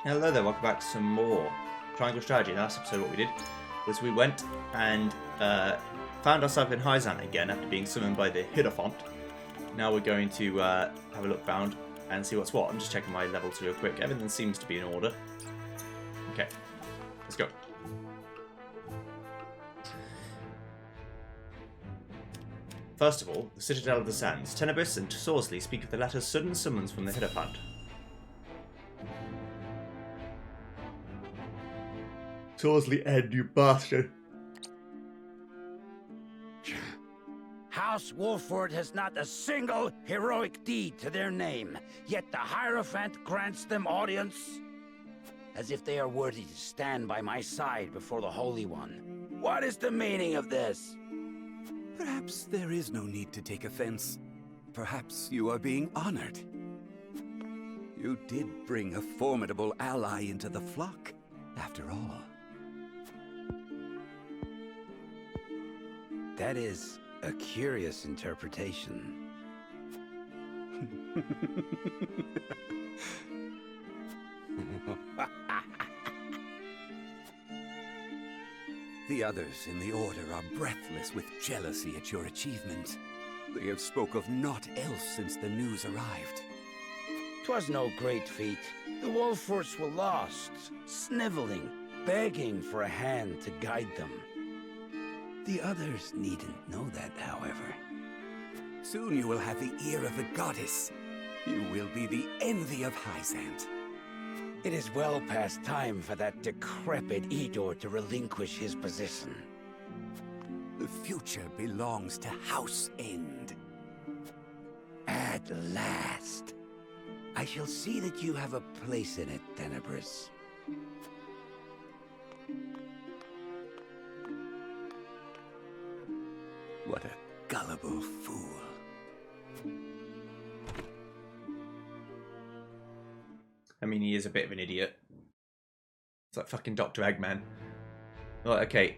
Hello there, welcome back to some more Triangle Strategy. Last episode what we did was we went and found ourselves in Hyzante again after being summoned by the Hyzante. Now we're going to have a look round and see what's what. I'm just checking my levels real quick. Everything seems to be in order. Okay, let's go. First of all, the Citadel of the Sands. Tenebris and Sorsley speak of the latter's sudden summons from the Hyzante. Sorsley Ed, you bastard. House Wolford has not a single heroic deed to their name, yet the Hierophant grants them audience? As if they are worthy to stand by my side before the Holy One. What is the meaning of this? Perhaps there is no need to take offense. Perhaps you are being honored. You did bring a formidable ally into the flock, after all. That is a curious interpretation. The others in the Order are breathless with jealousy at your achievement. They have spoke of naught else since the news arrived. 'Twas no great feat. The Wolfords were lost, sniveling, begging for a hand to guide them. The others needn't know that, however. Soon you will have the ear of the goddess. You will be the envy of Hyzante. It is well past time for that decrepit Edor to relinquish his position. The future belongs to House End. At last. I shall see that you have a place in it, Tenebris. What a gullible fool. I mean, he is a bit of an idiot. It's like fucking Dr. Eggman. Right, okay.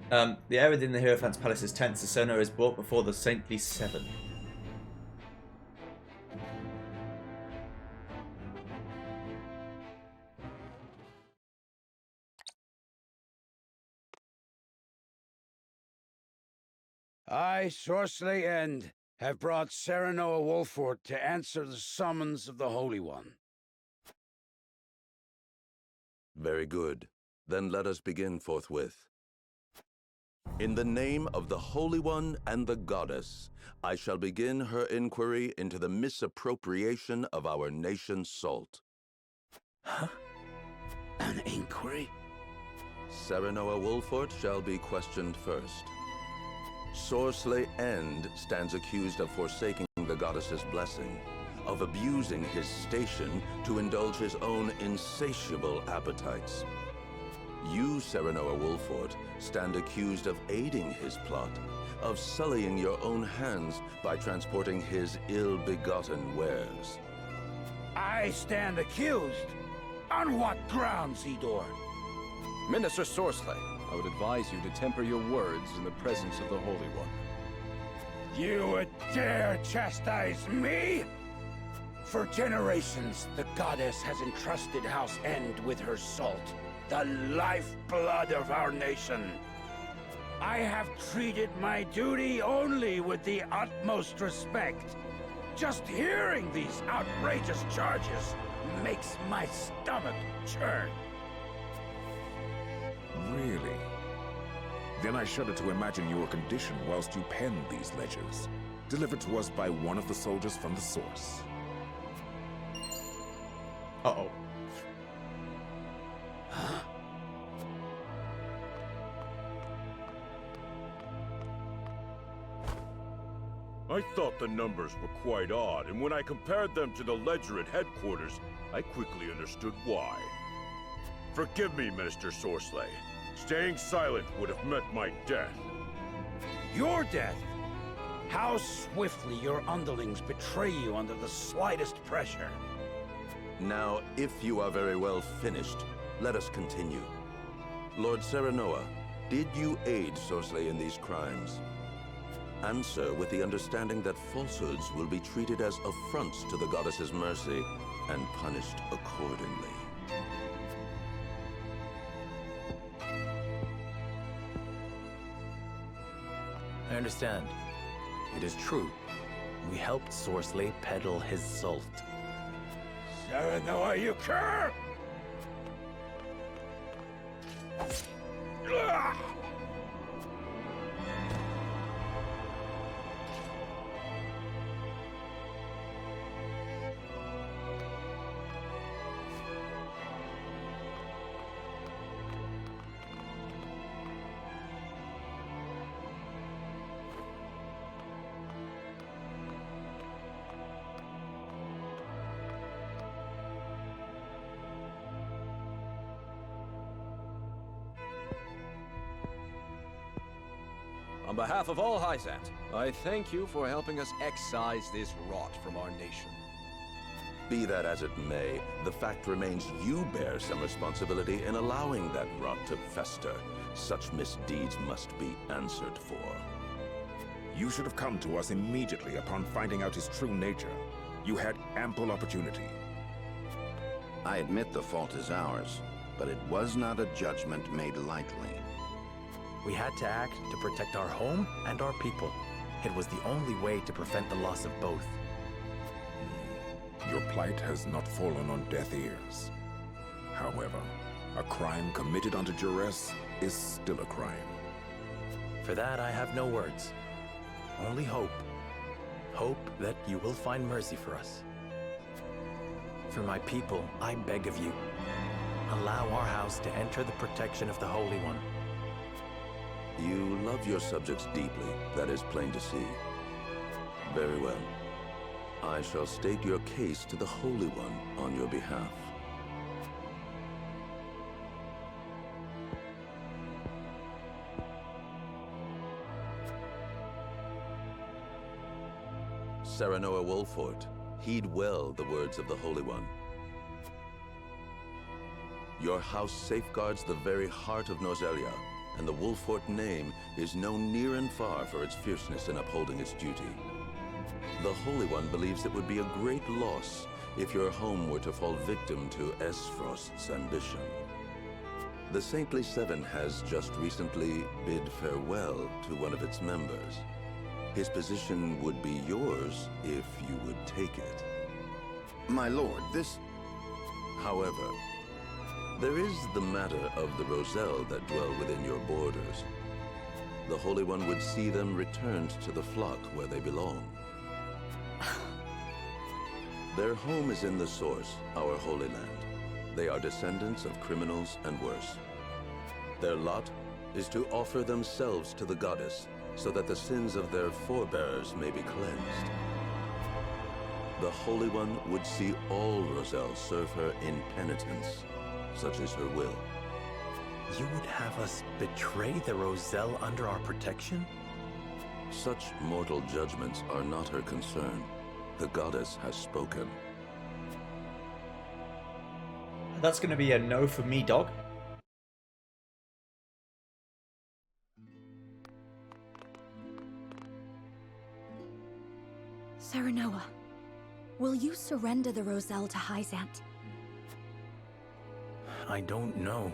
The air within the Hierophant's palace is tense. The sonar is brought before the Saintly Seven. I, Sorsley End, have brought Serenoa Wolford to answer the summons of the Holy One. Very good. Then let us begin forthwith. In the name of the Holy One and the Goddess, I shall begin her inquiry into the misappropriation of our nation's salt. Huh? An inquiry? Serenoa Wolford shall be questioned first. Sorsley End stands accused of forsaking the goddess's blessing, of abusing his station to indulge his own insatiable appetites. You, Serenoa Wolford, stand accused of aiding his plot, of sullying your own hands by transporting his ill-begotten wares. I stand accused? On what grounds, Edor? Minister Sorsley, I would advise you to temper your words in the presence of the Holy One. You would dare chastise me? For generations, the goddess has entrusted House End with her salt, the lifeblood of our nation. I have treated my duty only with the utmost respect. Just hearing these outrageous charges makes my stomach churn. Really? Then I shudder to imagine your condition whilst you penned these ledgers, delivered to us by one of the soldiers from the source. Uh-oh. Huh? I thought the numbers were quite odd, and when I compared them to the ledger at headquarters, I quickly understood why. Forgive me, Minister Sorsley. Staying silent would have meant my death. Your death? How swiftly your underlings betray you under the slightest pressure. Now, if you are very well finished, let us continue. Lord Serenoa, did you aid Sorsley in these crimes? Answer with the understanding that falsehoods will be treated as affronts to the goddess's mercy and punished accordingly. I understand. It is true. We helped Sorsley peddle his salt. Serenoa, you cur! On behalf of all Hyzante, I thank you for helping us excise this rot from our nation. Be that as it may, the fact remains you bear some responsibility in allowing that rot to fester. Such misdeeds must be answered for. You should have come to us immediately upon finding out his true nature. You had ample opportunity. I admit the fault is ours, but it was not a judgment made lightly. We had to act to protect our home and our people. It was the only way to prevent the loss of both. Your plight has not fallen on deaf ears. However, a crime committed under duress is still a crime. For that, I have no words. Only hope. Hope that you will find mercy for us. For my people, I beg of you, allow our house to enter the protection of the Holy One. You love your subjects deeply, that is plain to see. Very well. I shall state your case to the Holy One on your behalf. Serenoa Wolfort, heed well the words of the Holy One. Your house safeguards the very heart of Norzelia, and the Wolfort name is known near and far for its fierceness in upholding its duty. The Holy One believes it would be a great loss if your home were to fall victim to Aesfrost's ambition. The Saintly Seven has just recently bid farewell to one of its members. His position would be yours if you would take it. My lord, this... However, there is the matter of the Roselle that dwell within your borders. The Holy One would see them returned to the flock where they belong. Their home is in the Source, our Holy Land. They are descendants of criminals and worse. Their lot is to offer themselves to the goddess so that the sins of their forebears may be cleansed. The Holy One would see all Roselle serve her in penitence. Such is her will. You would have us betray the Roselle under our protection? Such mortal judgments are not her concern. The goddess has spoken. That's going to be a no for me, dog. Serenoa, will you surrender the Roselle to Hyzante? I don't know.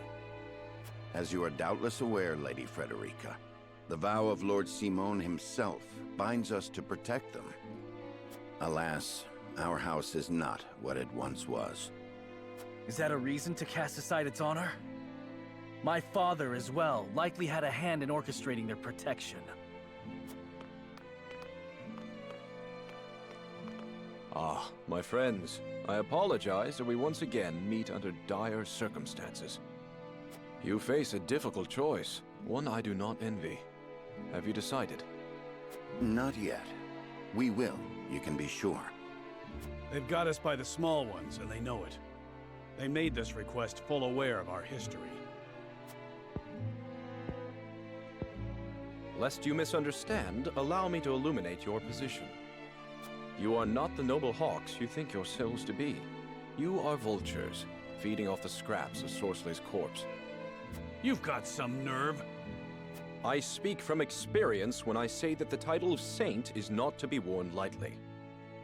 As you are doubtless aware, Lady Frederica, the vow of Lord Simon himself binds us to protect them. Alas, our house is not what it once was. Is that a reason to cast aside its honor? My father, as well, likely had a hand in orchestrating their protection. Ah, my friends, I apologize that we once again meet under dire circumstances. You face a difficult choice, one I do not envy. Have you decided? Not yet. We will, you can be sure. They've got us by the small ones, and they know it. They made this request full aware of our history. Lest you misunderstand, allow me to illuminate your position. You are not the noble hawks you think yourselves to be. You are vultures, feeding off the scraps of Sorsley's corpse. You've got some nerve. I speak from experience when I say that the title of saint is not to be worn lightly.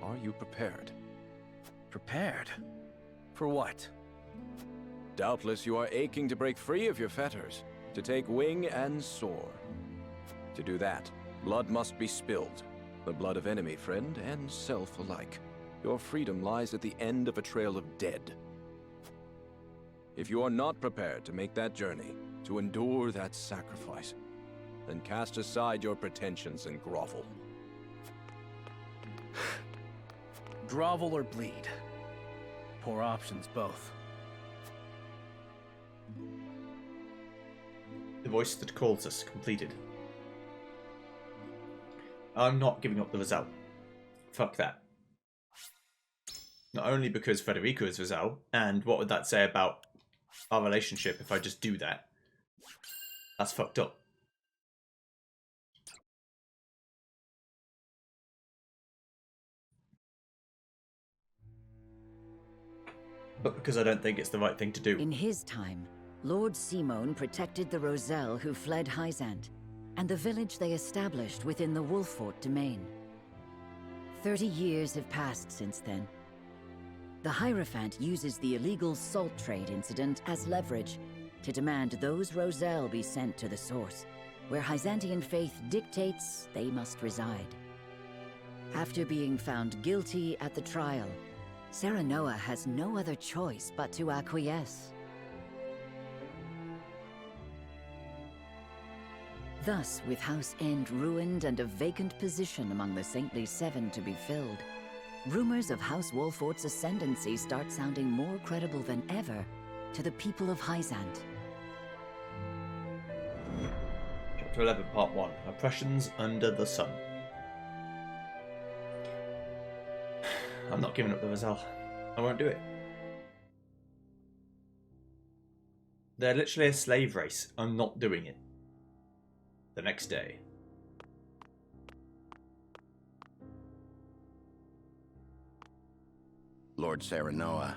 Are you prepared? Prepared? For what? Doubtless you are aching to break free of your fetters, to take wing and soar. To do that, Blood must be spilled. The blood of enemy, friend, and self alike. Your freedom lies at the end of a trail of dead. If you are not prepared to make that journey, to endure that sacrifice, then cast aside your pretensions and grovel. Grovel or bleed. Poor options, both. The voice that calls us completed. I'm not giving up the Roselle. Fuck that. Not only because Frederica is Roselle, and what would that say about our relationship if I just do that? That's fucked up. But because I don't think it's the right thing to do. In his time, Lord Simon protected the Roselle who fled Hyzante, and the village they established within the Wolffort domain. 30 years have passed since then. The Hierophant uses the illegal salt trade incident as leverage to demand those Roselle be sent to the source, where Hyzantean faith dictates they must reside. After being found guilty at the trial, Serenoa has no other choice but to acquiesce. Thus, with House End ruined and a vacant position among the Saintly Seven to be filled, rumors of House Wolffort's ascendancy start sounding more credible than ever to the people of Hyzante. Chapter 11, Part 1. Oppressions under the sun. I'm not giving up the Roselle. I won't do it. They're literally a slave race. I'm not doing it. The next day. Lord Serenoa,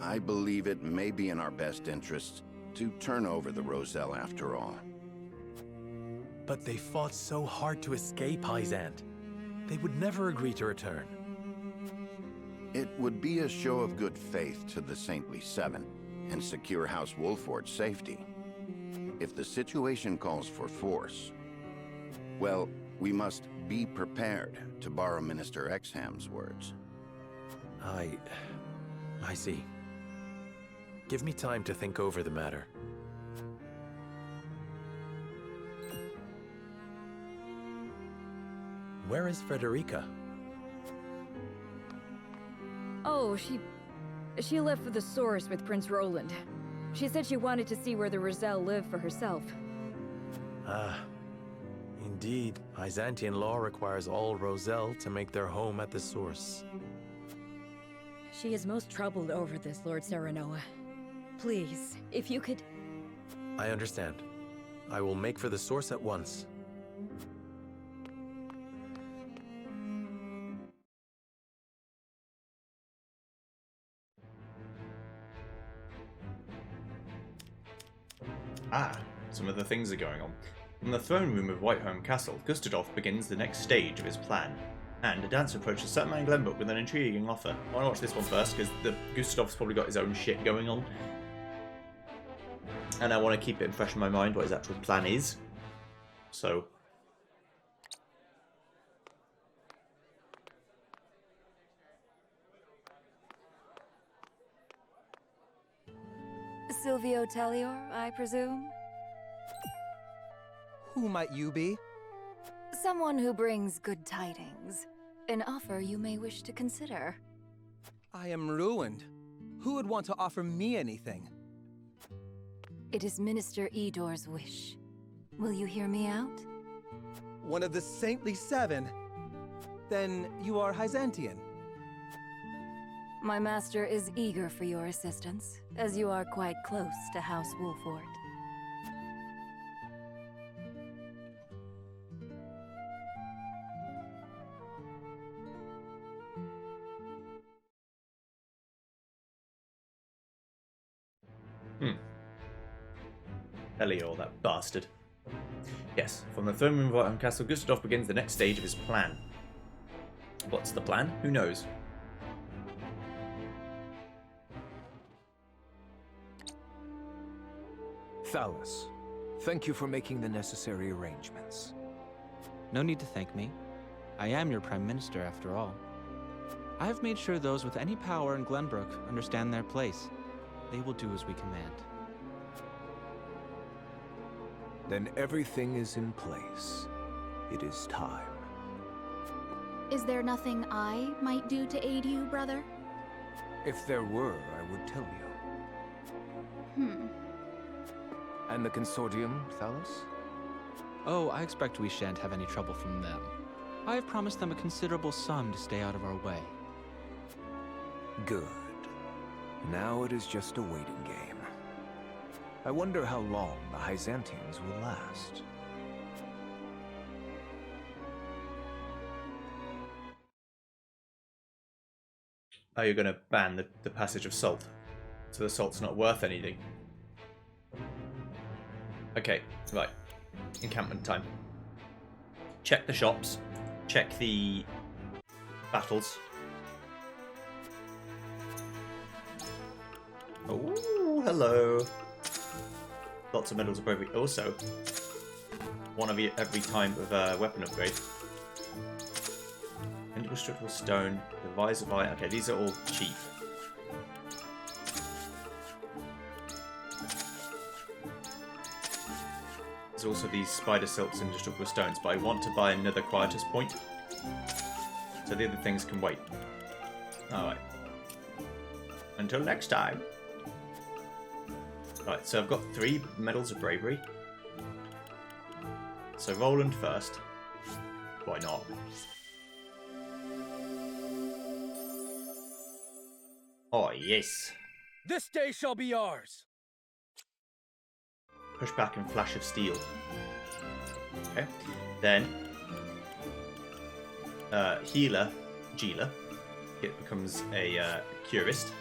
I believe it may be in our best interests to turn over the Roselle after all. But they fought so hard to escape Hyzante. They would never agree to return. It would be a show of good faith to the Saintly Seven and secure House Wolffort's safety. If the situation calls for force, well, we must be prepared, to borrow Minister Exham's words. I see. Give me time to think over the matter. Where is Frederica? Oh, she left for the source with Prince Roland. She said she wanted to see where the Roselle lived for herself. Ah, indeed. Hyzantean law requires all Roselle to make their home at the source. She is most troubled over this, Lord Serenoa. Please, if you could... I understand. I will make for the source at once. Ah, some other things are going on. In the throne room of Whiteholm Castle, Gustadolf begins the next stage of his plan. And a dancer approaches Satman Glenbook with an intriguing offer. I want to watch this one first, because Gustadolf's probably got his own shit going on. And I want to keep it fresh in my mind what his actual plan is. So... Silvio Tellior, I presume? Who might you be? Someone who brings good tidings. An offer you may wish to consider. I am ruined. Who would want to offer me anything? It is Minister Edor's wish. Will you hear me out? One of the Saintly Seven? Then you are Hyzantean. My master is eager for your assistance, as you are quite close to House Wolffort. Elior, that bastard. Yes, from the throne room of Whiteholm Castle, Gustadolf begins the next stage of his plan. What's the plan? Who knows? Thalus, thank you for making the necessary arrangements. No need to thank me. I am your Prime Minister, after all. I have made sure those with any power in Glenbrook understand their place. They will do as we command. Then everything is in place. It is time. Is there nothing I might do to aid you, brother? If there were, I would tell you. And the Consortium, Thalos? Oh, I expect we shan't have any trouble from them. I have promised them a considerable sum to stay out of our way. Good. Now it is just a waiting game. I wonder how long the Hyzantians will last. Are you going to ban the passage of salt? So the salt's not worth anything. Okay, right. Encampment time. Check the shops. Check the battles. Oh, hello. Lots of medals of bravery. Also, one of every time of weapon upgrade. Indestructible stone, the visor of iron. Okay, these are all cheap. There's also these spider silks and indestructible stones, but I want to buy another quietus point. So the other things can wait. Alright. Until next time. Right, so I've got 3 medals of bravery. So Roland first. Why not? Oh, yes. This day shall be ours. Push back and flash of steel. Okay. Then, healer, Gila. It becomes a curist.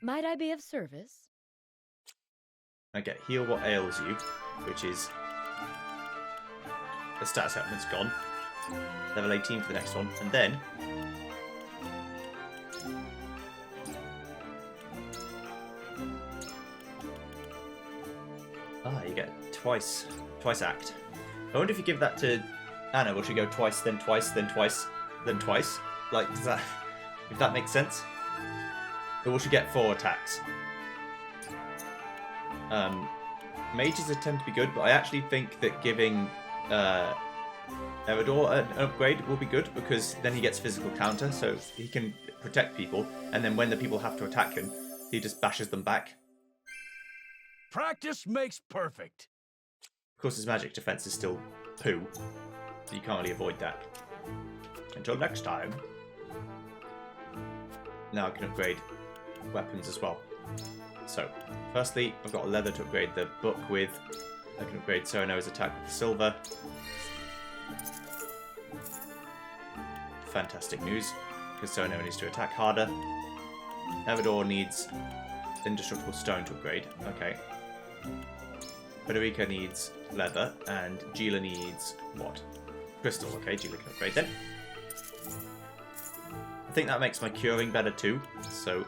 Might I be of service? Okay, heal what ails you, which is the status element's gone. Level 18 for the next one, and then you get twice act. I wonder if you give that to Anna, will she go twice, then twice, then twice, then twice? Like, does that, if that makes sense? Or will she get 4 attacks? Mages tend to be good, but I actually think that giving Eredor an upgrade will be good, because then he gets physical counter, so he can protect people, and then when the people have to attack him, he just bashes them back. Practice makes perfect. Of course, his magic defense is still poo, so you can't really avoid that. Until next time. Now I can upgrade weapons as well. So, firstly, I've got a leather to upgrade the book with. I can upgrade Sorano's attack with the silver. Fantastic news, because Sorano needs to attack harder. Eredor needs indestructible stone to upgrade. Okay. Federica needs leather, and Gila needs what? Crystal. Okay, Gila can upgrade then. I think that makes my curing better too, so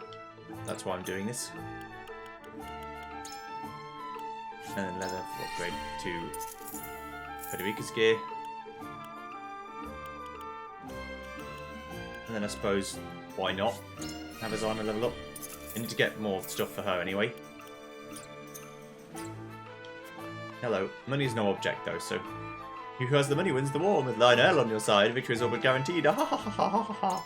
that's why I'm doing this. And then leather for upgrade to Federica's gear. And then I suppose, why not have his armor level up? I need to get more stuff for her anyway. Hello. Money is no object though, so he who has the money wins the war. With Lionel on your side, victory is all but guaranteed. Ha ha ha ha ha ha.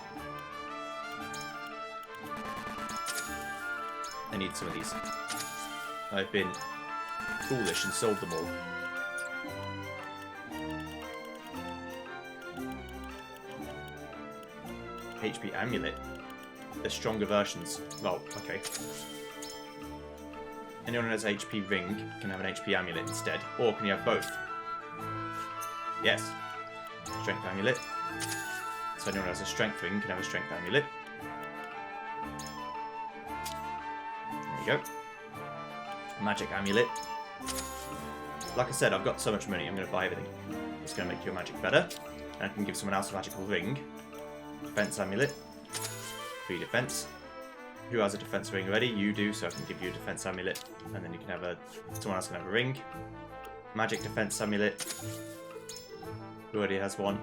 I need some of these. I've been foolish and sold them all. HP amulet. There's stronger versions. Well, okay. Anyone who has an HP ring can have an HP amulet instead. Or can you have both? Yes. Strength amulet. So anyone who has a strength ring can have a strength amulet. There you go. Magic amulet. Like I said, I've got so much money, I'm going to buy everything. It's going to make your magic better. And I can give someone else a magical ring. Defense amulet. 3 defense. Who has a defense ring ready? You do, so I can give you a defense amulet, and then you can have a. Someone else can have a ring. Magic defense amulet. Who already has one?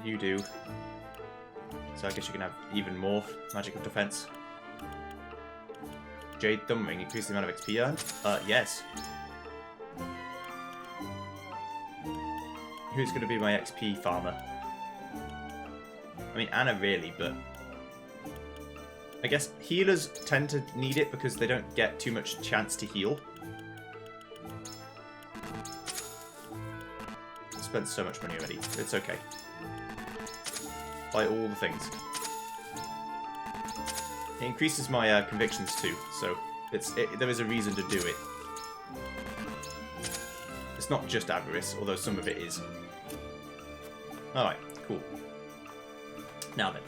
You do. So I guess you can have even more magic of defense. Jade Thumb Ring, increase the amount of XP earned? Yes. Who's going to be my XP farmer? I mean, Anna really, but... I guess healers tend to need it because they don't get too much chance to heal. I spent so much money already. It's okay. Buy all the things. It increases my convictions too, so there is a reason to do it. It's not just avarice, although some of it is. Alright, cool. Now then.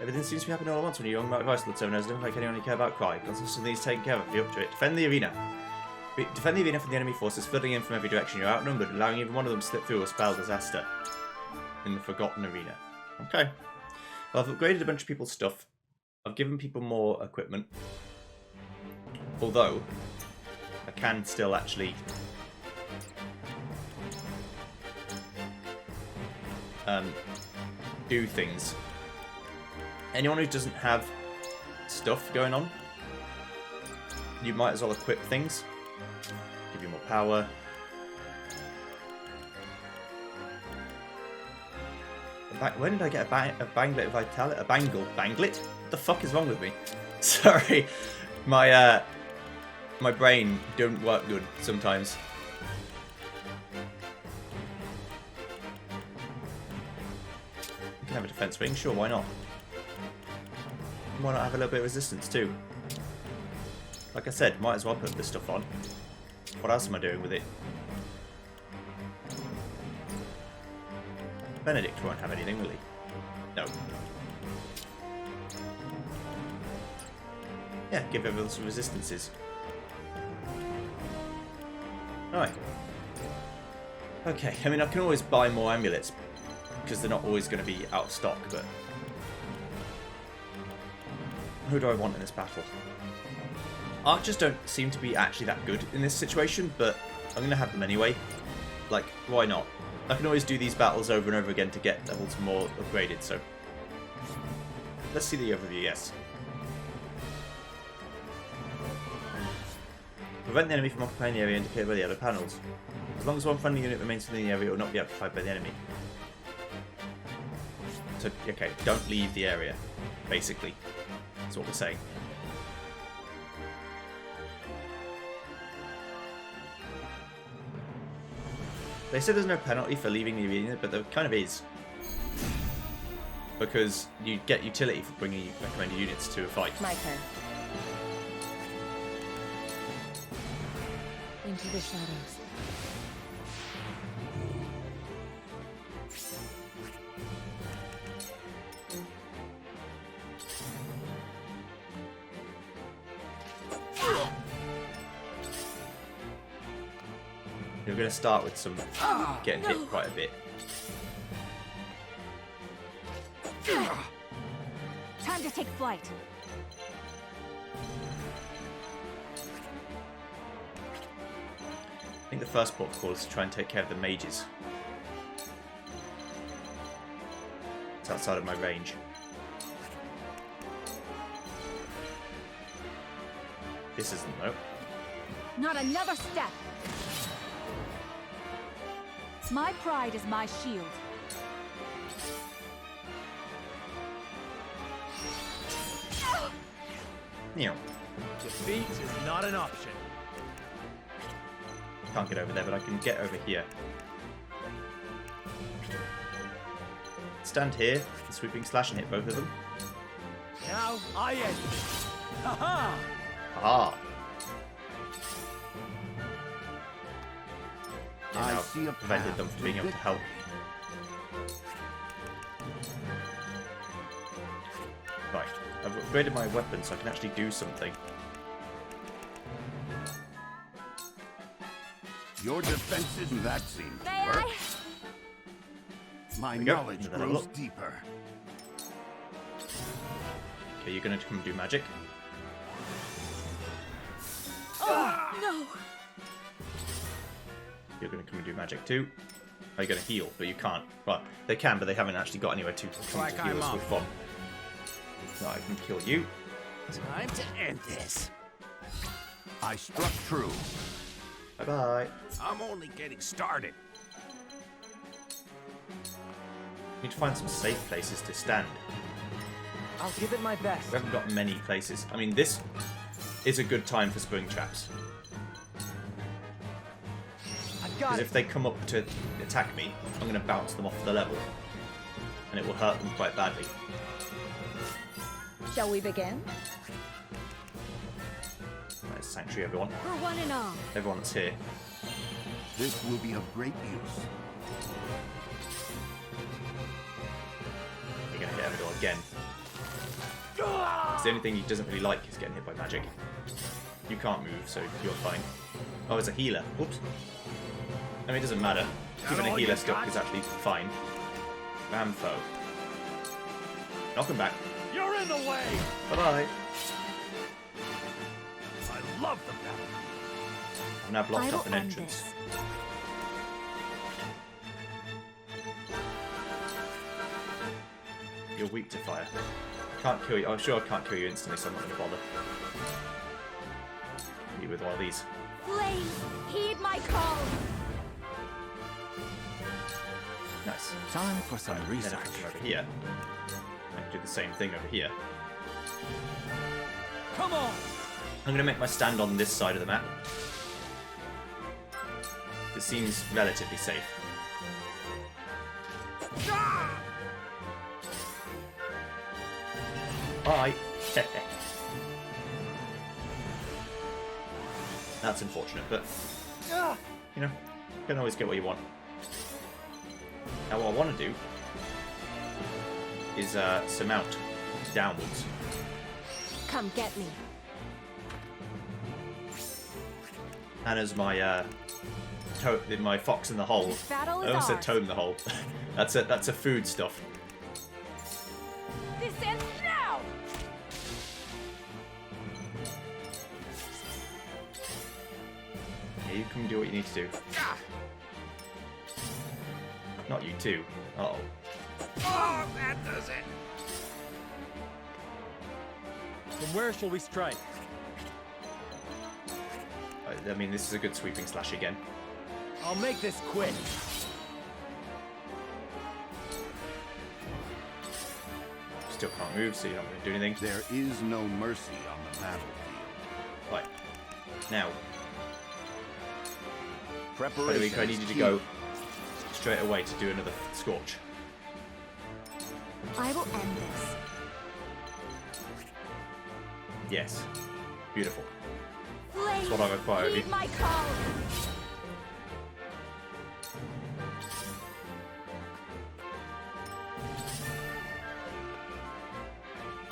Everything seems to be happening all at once when you're young, like Vice Lord 7 doesn't look like anyone you care about cry. Constantly is taken care of if you're up to it. Defend the arena. Defend the arena from the enemy forces flooding in from every direction. You're outnumbered, allowing even one of them to slip through or spell disaster in the Forgotten Arena. Okay. Well, I've upgraded a bunch of people's stuff. I've given people more equipment. Although, I can still actually... do things. Anyone who doesn't have stuff going on, you might as well equip things. Give you more power. When did I get a banglet of vitality? A banglet? What the fuck is wrong with me? Sorry, my brain don't work good sometimes. You can have a defense ring, sure, why not? Why not have a little bit of resistance too? Like I said, might as well put this stuff on. What else am I doing with it? Benedict won't have anything, will he? No. Yeah, give everyone some resistances. Alright. Okay, I mean I can always buy more amulets because they're not always going to be out of stock, but... Who do I want in this battle? Archers don't seem to be actually that good in this situation, but I'm going to have them anyway. Like, why not? I can always do these battles over and over again to get levels more upgraded, so... Let's see the overview, yes. Prevent the enemy from occupying the area indicated by the other panels. As long as one friendly unit remains within the area, it will not be occupied by the enemy. So, okay, don't leave the area, basically. That's what we're saying. They said there's no penalty for leaving the arena, but there kind of is. Because you get utility for bringing recommended units to a fight. My turn. Into the shadows. You're going to start with some getting hit quite a bit. Time to take flight. I think the first port of call is to try and take care of the mages. It's outside of my range. This isn't though. Not another step. My pride is my shield. Yeah. Defeat is not an option. Can't get over there, but I can get over here. Stand here, and sweeping slash and hit both of them. Now I end it. Ha-ha! Ah. I Now see a prevented path them from being able to help. Right, I've upgraded my weapon so I can actually do something. Your defenses, that seems to work. My There we go. knowledge Another grows look. deeper. Are you going to come and do magic? Oh, no! You're going to come and do magic too. Are you going to heal? But you can't. Well, they can, but they haven't actually got anywhere to come to heal us with from. No, I can kill you. Time to end this. I struck true. Bye-bye. I'm only getting started. Need to find some safe places to stand. I'll give it my best. We haven't got many places. I mean, this is a good time for spring traps. Because if they come up to attack me, I'm going to bounce them off the level. And it will hurt them quite badly. Shall we begin? Nice sanctuary, everyone. For one and all. Everyone that's here. This will be of great use. You're going to hit Everdor again. It's the only thing he doesn't really like is getting hit by magic. You can't move, so you're fine. Oh, it's a healer. Whoops. I mean, it doesn't matter. Even a healer stuck is actually fine. Ram foe. Knock him back. You're in the way! Bye-bye. I love the battle. I've now blocked up an entrance. You're weak to fire. Can't kill you. I'm sure I can't kill you instantly, so I'm not going to bother. You with one of these. Flame, heed my call. Nice. Time for some research. Then I can come over here. I can do the same thing over here. Come on! I'm going to make my stand on this side of the map. It seems relatively safe. Bye. That's unfortunate, but you know, you can always get what you want. Now, what I want to do is surmount downwards. Come get me. And as my my fox in the hole. I almost said toad in the hole. That's a food stuff. This ends now. Yeah, you can do what you need to do. Not you too. Uh-oh. Oh, that does it. From where shall we strike? I mean, this is a good sweeping slash again. I'll make this quick. Still can't move, so you're not going to do anything. There is no mercy on the battlefield. Right. Now. Preparation. I need you to go straight away to do another scorch. I will end this. Yes. Beautiful. Flame, That's what I require of you. heed my call.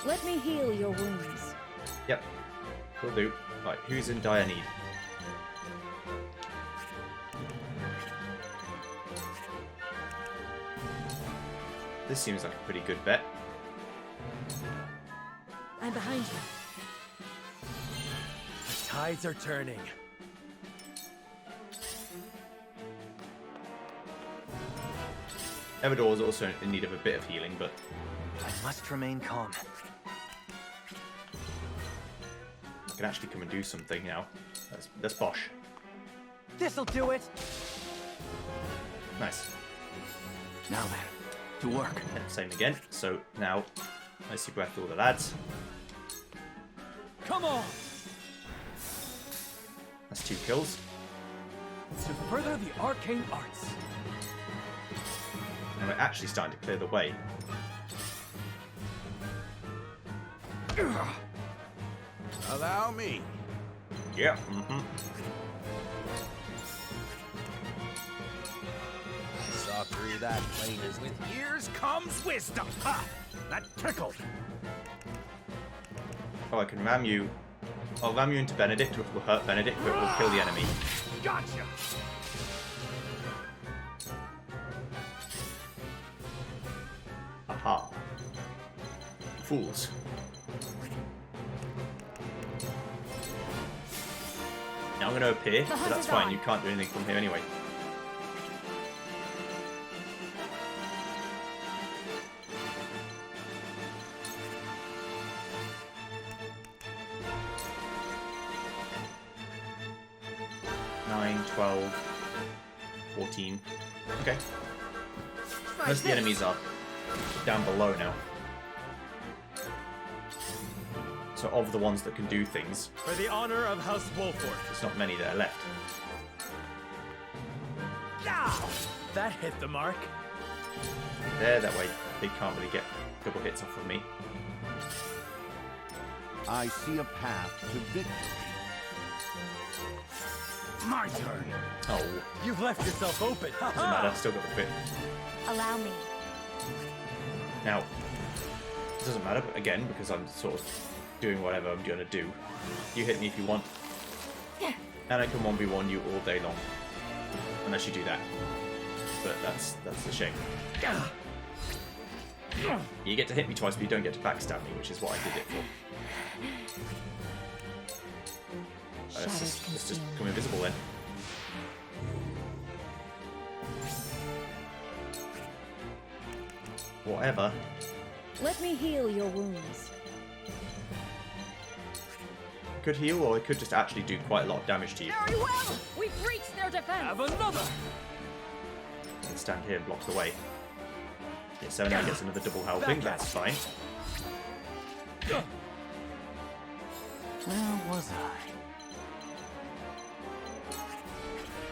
Let me heal your wounds. Yep. Will do. Right, who's in dire need? This seems like a pretty good bet. I'm behind you. The tides are turning. Everdor is also in need of a bit of healing, but I must remain calm. I can actually come and do something now. That's bosh. This'll do it. Nice. Now then, to work. Yeah, same again. So now, Icy Breath all the lads. Come on! That's 2 kills. To further the arcane arts. And we're actually starting to clear the way. Allow me. Yeah. Saw through that plain as with years comes wisdom. Ha! That tickled. Oh, I can ram you. I'll ram you into Benedict, which will hurt Benedict, but it will kill the enemy. Gotcha. Aha. Fools. Now I'm going to appear, but that's fine. You can't do anything from here anyway. Nine, 12, 14. Okay. Most of the enemies are down below now. So of the ones that can do things, For the honor of House Wolford. there's not many that are left. That hit the mark. There, that way they can't really get double hits off of me. I see a path to victory. My turn. Oh, You've left yourself open. doesn't matter, still got the crit. Allow me. Now, it doesn't matter, but again, because I'm sort of doing whatever I'm going to do. You hit me if you want. And I can 1v1 you all day long. Unless you do that. But that's a shame. You get to hit me twice, but you don't get to backstab me, which is what I did it for. Let's just become invisible then. Whatever. Let me heal your wounds. Could heal, or it could just actually do quite a lot of damage to you. Very well! We've reached their defense! Have another! And stand here and block the way. Yeah, so now gets another double helping, that's fine. Where was I?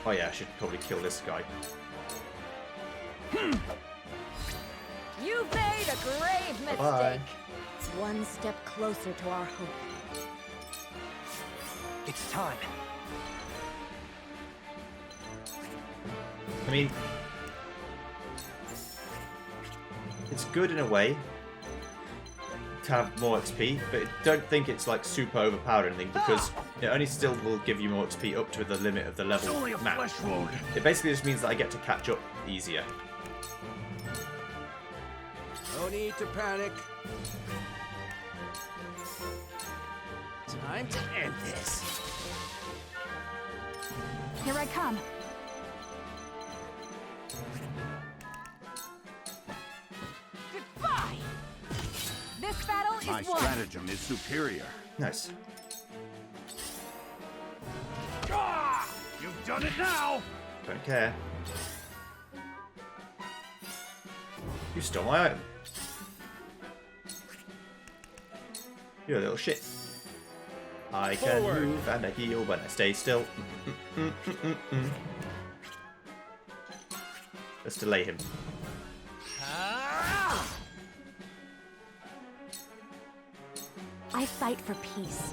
Oh yeah, I should probably kill this guy. You've made a grave mistake. Bye-bye. One step closer to our hope. It's time. I mean, it's good in a way to have more XP, but I don't think it's like super overpowered or anything, because it only still will give you more XP up to the limit of the level It's only a map. flesh wound. It basically just means that I get to catch up easier. No need to panic. Time to end this. Here I come. Goodbye! This battle is My won. stratagem is superior. Nice. You've done it now! Don't care. You stole my item. You're a little shit. I can move and I heal when I stay still. Let's delay him. I fight for peace.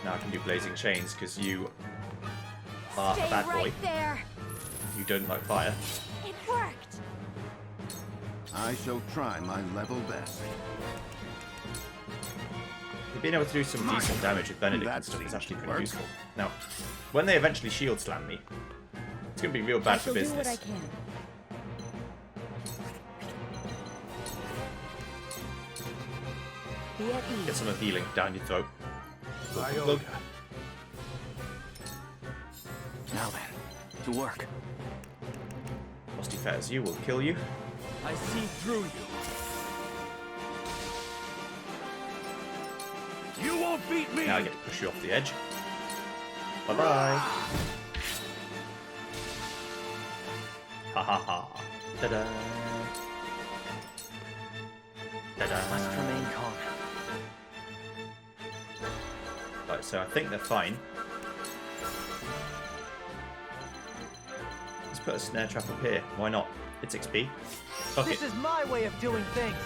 Now I can do blazing chains because you are Stay a bad boy. right there. You don't like fire. It worked. I shall try my level best. Being able to do some decent damage with Benedict and That stuff is seems actually to pretty work. useful. Now, when they eventually shield slam me, it's going to be real bad for I shall do what I business. can. Be at ease. Get some of healing down your throat. Now then, to work. Musty Fetters, you will kill you. I see through you. You won't beat me! Now I get to push you off the edge. Bye bye. Ha ha ha. Ta da. Ta da. Must remain calm. Right, so I think they're fine. Let's put a snare trap up here. Why not? It's XP. Fuck it. This is my way of doing things.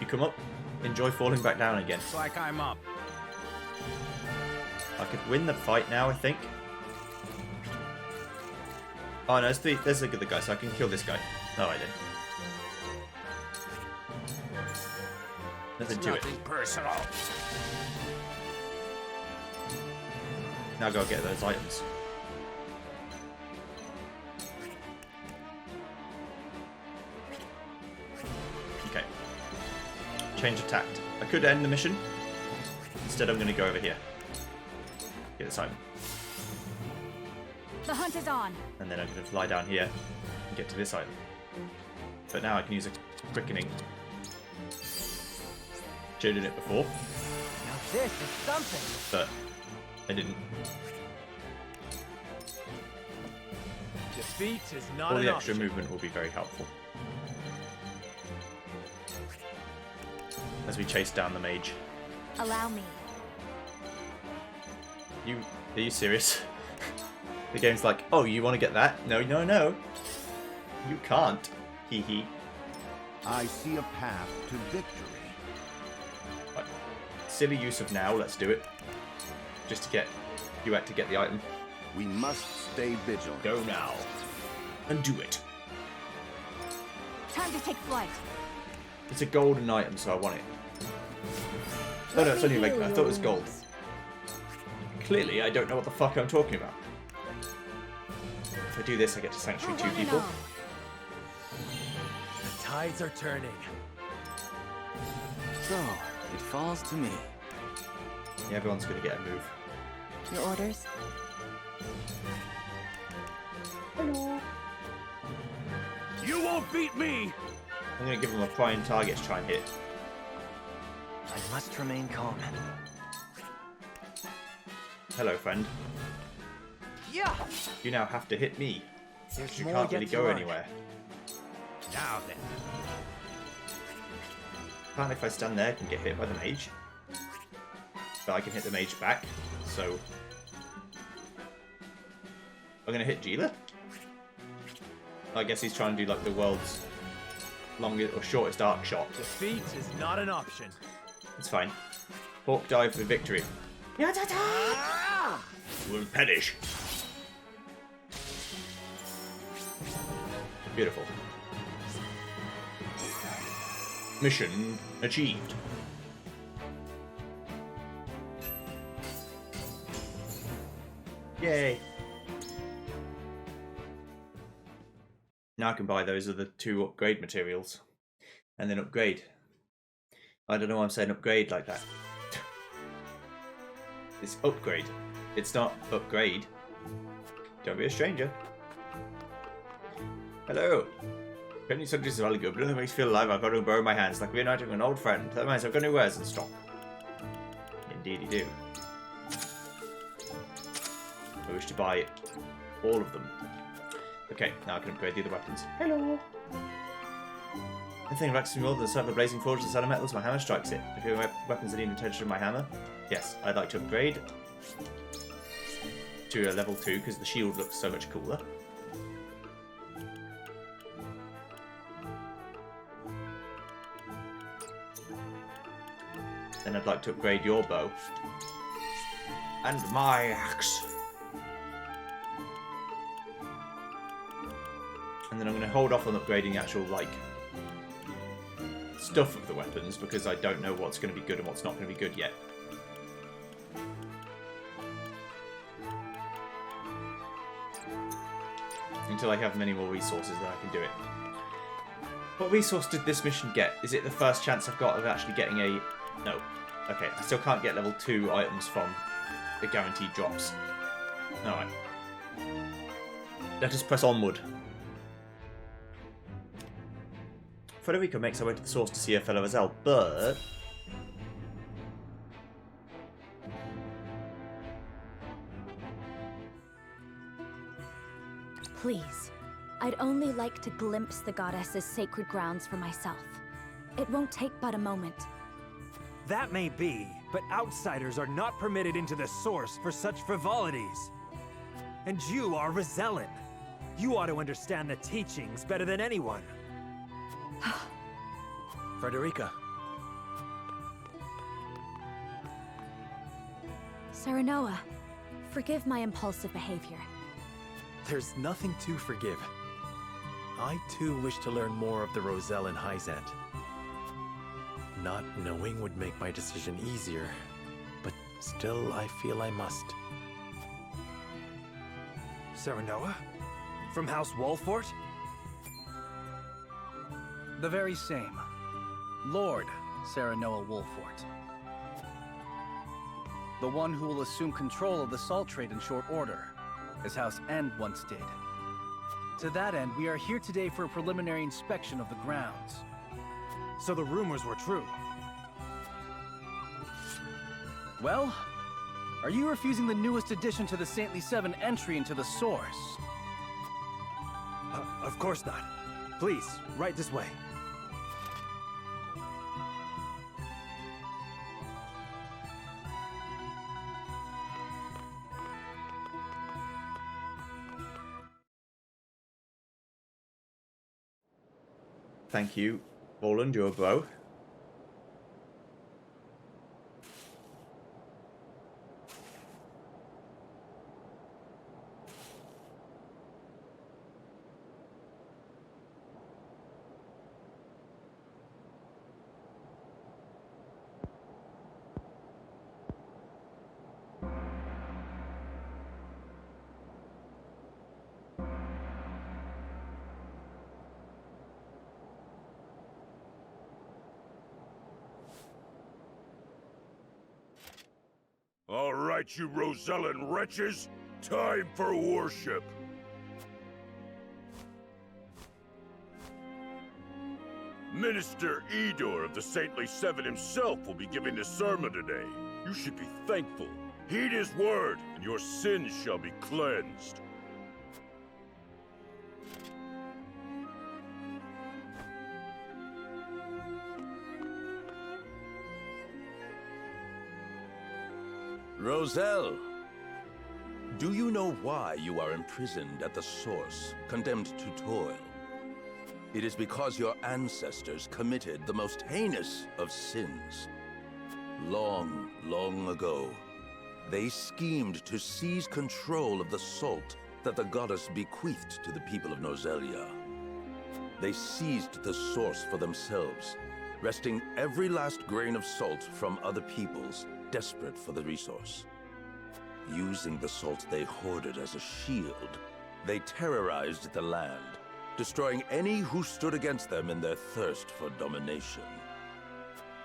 You come up, enjoy falling back down again. Like I'm up. I could win the fight now, I think. Oh no, there's the other guy, so I can kill this guy. No, I didn't. Nothing to it. Personal. Now go get those items. Okay. Change of tact. I could end the mission. Instead, I'm going to go over here. Get this item. The hunt is on. And then I'm going to fly down here and get to this item. But now I can use a quickening. Should've done it before. Now this is something. But I didn't. Defeat is not All an the extra option. movement will be very helpful. As we chase down the mage. Allow me. Are you serious? The game's like, oh, you want to get that? No, no, no. You can't. Hee hee. I see a path to victory. Right. Silly use of now, let's do it. Just to get you to get the item. We must stay vigilant. Go now. And do it. Time to take flight. It's a golden item, so I want it. Oh no, it's only like I thought it was gold. Clearly, I don't know what the fuck I'm talking about. If I do this, I get to sanctuary 2 people. The tides are turning. So, it falls to me. Yeah, everyone's gonna get a move. Your orders? Hello. You won't beat me! I'm gonna give them a prime target to try and hit. I must remain calm. Hello, friend. Yeah. You now have to hit me. There's You more can't yet really to go learn. anywhere. Now then. Apparently, if I stand there, I can get hit by the mage. But I can hit the mage back, so... I'm gonna hit Gila. I guess he's trying to do like the world's longest or shortest arc shot. Defeat is not an option. It's fine. Hawk dive for victory. Will perish. Beautiful. Mission achieved. Yay. Now I can buy those other 2 upgrade materials. And then upgrade. I don't know why I'm saying upgrade like that. It's upgrade. It's not upgrade. Don't be a stranger. Hello. Penny subject is really good, but nothing makes me feel alive. I've got to borrow my hands like reuniting an old friend. That means I've got new wares in stock. Indeed you do. I wish to buy all of them. Okay, now I can upgrade the other weapons. Hello. The thing that likes me more than the sight of the blazing forge and the sound of metals, my hammer strikes it. If you have weapons that need attention to my hammer, yes, I'd like to upgrade to a level 2 because the shield looks so much cooler. Then I'd like to upgrade your bow. And my axe. And then I'm going to hold off on upgrading actual, like, stuff of the weapons because I don't know what's going to be good and what's not going to be good yet. Until I have many more resources, then I can do it. What resource did this mission get? Is it the first chance I've got of actually getting a... No. Okay, I still can't get level 2 items from the guaranteed drops. Alright. Let us press onward. Frederica makes her way to the source to see her fellow Azel, but... Please, I'd only like to glimpse the goddess's sacred grounds for myself. It won't take but a moment. That may be, but outsiders are not permitted into the source for such frivolities. And you are Roselyn. You ought to understand the teachings better than anyone. Frederica. Serenoa, forgive my impulsive behavior. There's nothing to forgive. I too wish to learn more of the Roselle and Hyzante. Not knowing would make my decision easier, but still I feel I must. Serenoa? From House Wolfort? The very same. Lord Serenoa Wolfort. The one who will assume control of the salt trade in short order, as House End once did. To that end, we are here today for a preliminary inspection of the grounds. So the rumors were true. Well, are you refusing the newest addition to the Saintly Seven entry into the source? Of course not. Please, right this way. Thank you, Roland, your bow. All right, you Rosellan wretches! Time for worship! Minister Edor of the Saintly Seven himself will be giving the sermon today. You should be thankful. Heed his word, and your sins shall be cleansed. Roselle, do you know why you are imprisoned at the source, condemned to toil? It is because your ancestors committed the most heinous of sins. Long, long ago, they schemed to seize control of the salt that the goddess bequeathed to the people of Nozelia. They seized the source for themselves, wresting every last grain of salt from other peoples desperate for the resource. Using the salt they hoarded as a shield, they terrorized the land, destroying any who stood against them in their thirst for domination.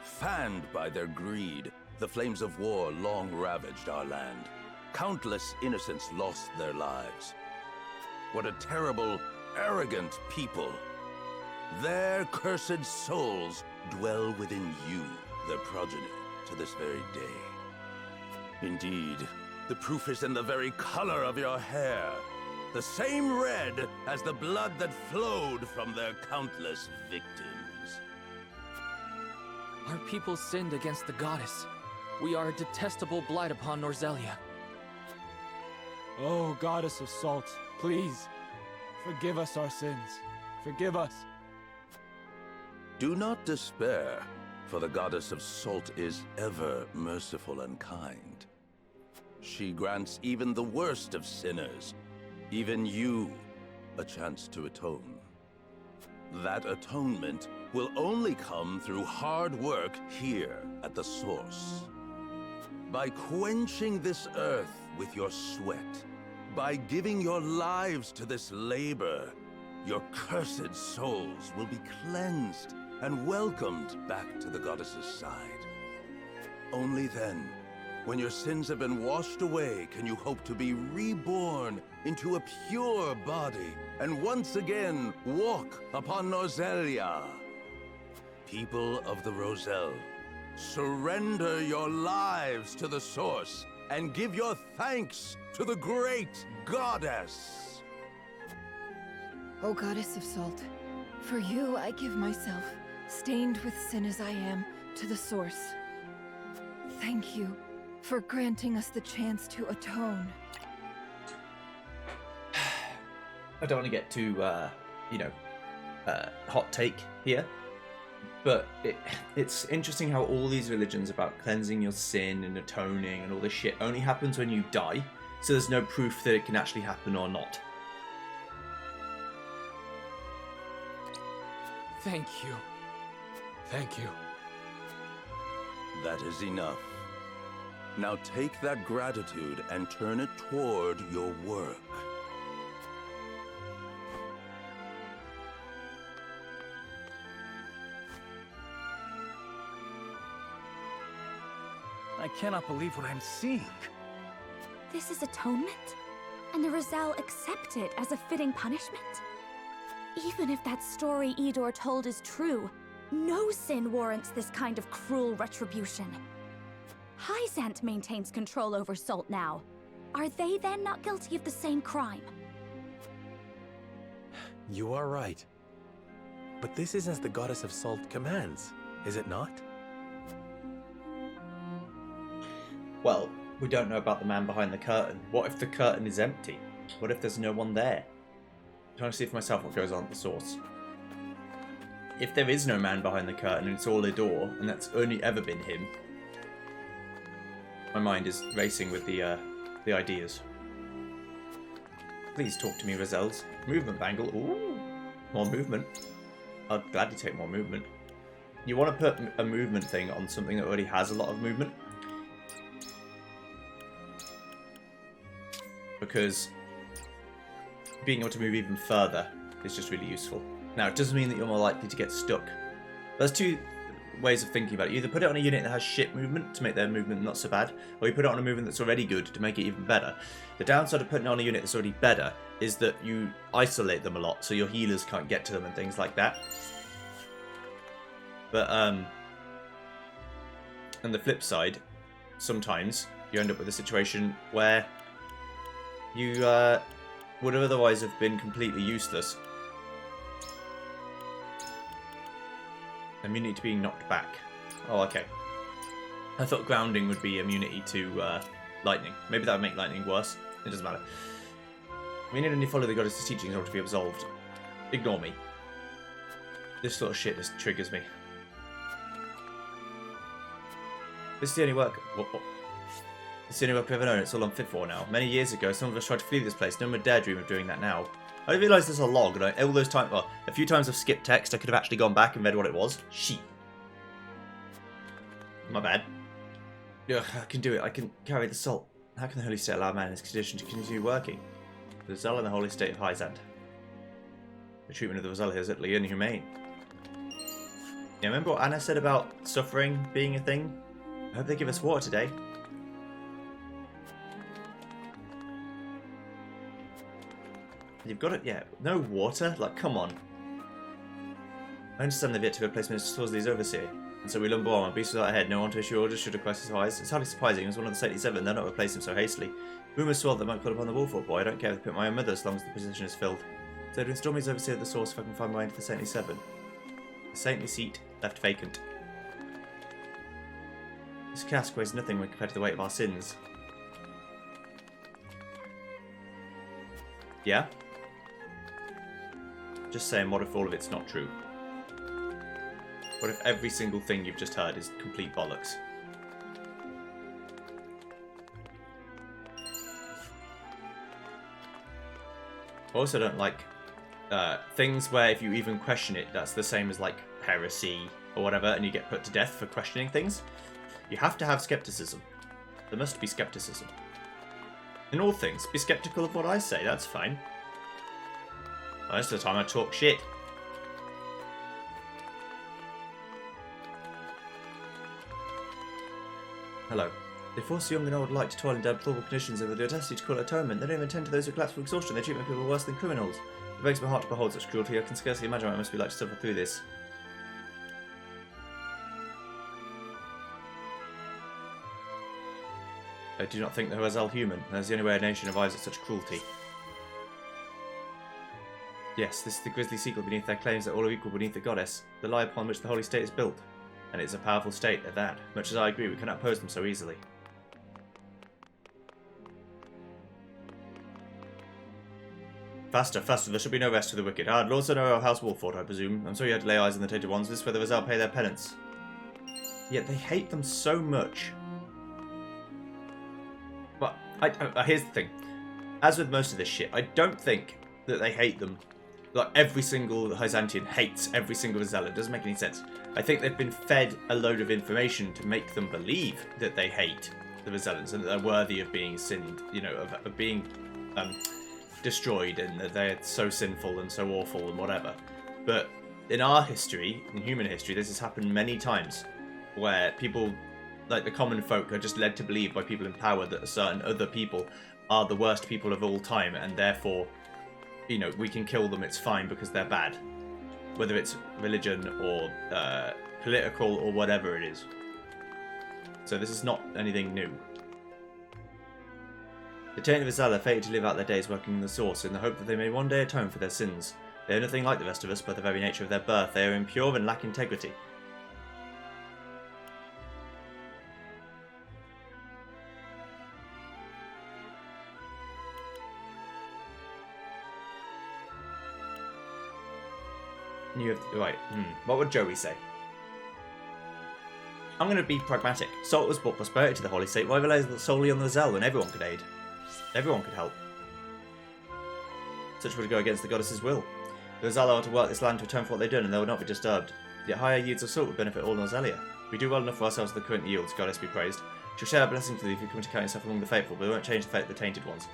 Fanned by their greed, the flames of war long ravaged our land. Countless innocents lost their lives. What a terrible, arrogant people! Their cursed souls dwell within you, their progeny, to this very day. Indeed, the proof is in the very color of your hair. The same red as the blood that flowed from their countless victims. Our people sinned against the goddess. We are a detestable blight upon Norzelia. Oh, goddess of salt, please, forgive us our sins. Forgive us. Do not despair, for the goddess of salt is ever merciful and kind. She grants even the worst of sinners, even you, a chance to atone. That atonement will only come through hard work here at the source. By quenching this earth with your sweat, by giving your lives to this labor, your cursed souls will be cleansed and welcomed back to the goddess's side. Only then, when your sins have been washed away, can you hope to be reborn into a pure body and once again walk upon Nozelia. People of the Roselle, surrender your lives to the source and give your thanks to the great goddess. O goddess of salt, for you I give myself, stained with sin as I am, to the source. Thank you for granting us the chance to atone. I don't want to get too, hot take here, but it's interesting how all these religions about cleansing your sin and atoning and all this shit only happens when you die, so there's no proof that it can actually happen or not. Thank you. Thank you. That is enough. Now take that gratitude and turn it toward your work. I cannot believe what I'm seeing. This is atonement? And the Roselle accept it as a fitting punishment? Even if that story Idor told is true, no sin warrants this kind of cruel retribution. Hyzante maintains control over Salt now. Are they then not guilty of the same crime? You are right. But this is as the Goddess of Salt commands, is it not? Well, we don't know about the man behind the curtain. What if the curtain is empty? What if there's no one there? I'm trying to see for myself what goes on at the source. If there is no man behind the curtain and it's all Idor, and that's only ever been him, my mind is racing with the ideas. Please talk to me, Roselles. Movement bangle. Ooh, more movement. I'd gladly take more movement. You want to put a movement thing on something that already has a lot of movement, because being able to move even further is just really useful. Now, it doesn't mean that you're more likely to get stuck. There's two ways of thinking about it. You either put it on a unit that has shit movement to make their movement not so bad, or you put it on a movement that's already good to make it even better. The downside of putting it on a unit that's already better is that you isolate them a lot, so your healers can't get to them and things like that. But, on the flip side, sometimes you end up with a situation where you would otherwise have been completely useless. Immunity to being knocked back. Oh, okay. I thought grounding would be immunity to lightning. Maybe that would make lightning worse. It doesn't matter. We need only follow the goddess's teachings in order to be absolved. Ignore me. This sort of shit just triggers me. This is the only work. It's the only work we've ever known. It's all I'm fit for now. Many years ago, some of us tried to flee this place. No one would dare dream of doing that now. I realised there's a log, and all those times, well, a few times I've skipped text. I could have actually gone back and read what it was. Sheep. My bad. Ugh, I can do it. I can carry the salt. How can the Holy State allow man in this condition to continue working? The Roselle and the Holy State of Hyzante. The treatment of the Roselle here is utterly inhumane. Yeah, remember what Anna said about suffering being a thing? I hope they give us water today. You've got it, yeah. No water? Like, come on. I understand they've yet to replace Minister Sworsley's overseer, and so we lumber on, beast without a head, no one to issue orders should a crisis arise. It's hardly surprising, as one of the stately seven, they'll not replace him so hastily. Rumours swirl that might call upon the Wolford boy. I don't care if they put my own mother as long as the position is filled. So to install me as overseer of the source if I can find my way into the saintly seven. The saintly seat left vacant. This cask weighs nothing when compared to the weight of our sins. Yeah? Just saying, what if all of it's not true? What if every single thing you've just heard is complete bollocks? I also don't like things where if you even question it, that's the same as like heresy or whatever, and you get put to death for questioning things. You have to have skepticism. There must be skepticism. In all things, be skeptical of what I say, that's fine. Most of the time I talk shit. Hello. They force young and old alike to toil in deplorable conditions over the audacity to call it atonement. They don't even tend to those who collapse from exhaustion. They treat my people worse than criminals. It breaks my heart to behold such cruelty. I can scarcely imagine what it must be like to suffer through this. I do not think the Roselle human. That's the only way a nation arrives at such cruelty. Yes, this is the grisly sequel beneath their claims that all are equal beneath the goddess, the lie upon which the holy state is built. And it's a powerful state at that. Much as I agree, we cannot oppose them so easily. Faster, faster, there should be no rest for the wicked. Ah, Lord Svarog of House Wolford, I presume. I'm sorry you had to lay eyes on the tainted ones. This is where the Roselle pay their penance. Yet they hate them so much. But, here's the thing. As with most of this shit, I don't think that they hate them. Like, every single Hyzantean hates every single Roselle. It doesn't make any sense. I think they've been fed a load of information to make them believe that they hate the Rosellans and that they're worthy of being sinned, you know, of being destroyed, and that they're so sinful and so awful and whatever. But in our history, in human history, this has happened many times, where people like the common folk are just led to believe by people in power that certain other people are the worst people of all time, and therefore, you know, we can kill them, it's fine because they're bad. Whether it's religion or political or whatever it is. So this is not anything new. The tainted Rizal are fated to live out their days working in the source in the hope that they may one day atone for their sins. They are nothing like the rest of us by the very nature of their birth. They are impure and lack integrity. You have to, right. What would Joey say? I'm going to be pragmatic. Salt was brought prosperity to the Holy State. Why rely solely on the Rizal when everyone could aid? Everyone could help. Such would go against the goddess's will. The Rizal are to work this land to atone for what they've done, and they will not be disturbed. Yet higher yields of salt would benefit all Norzelia. We do well enough for ourselves with the current yields, goddess be praised. She'll share our blessings with you if you come to count yourself among the faithful, but we won't change the fate of the tainted ones.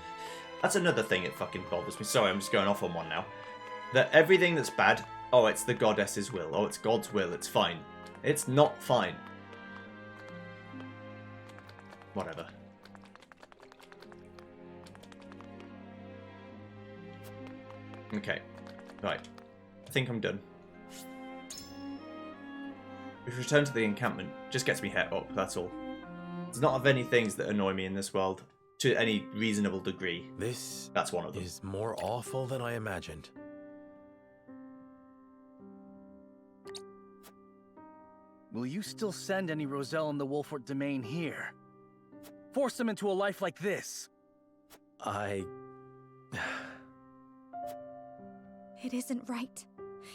That's another thing that fucking bothers me. Sorry, I'm just going off on one now. That everything that's bad, oh, it's the goddess's will. Oh, it's God's will. It's fine. It's not fine. Whatever. Okay. Right. I think I'm done. If we return to the encampment, just gets me het up, that's all. There's not of any things that annoy me in this world, to any reasonable degree. That's one of them. Is more awful than I imagined. Will you still send any Roselle in the Wolfort domain here? Force them into a life like this? It isn't right.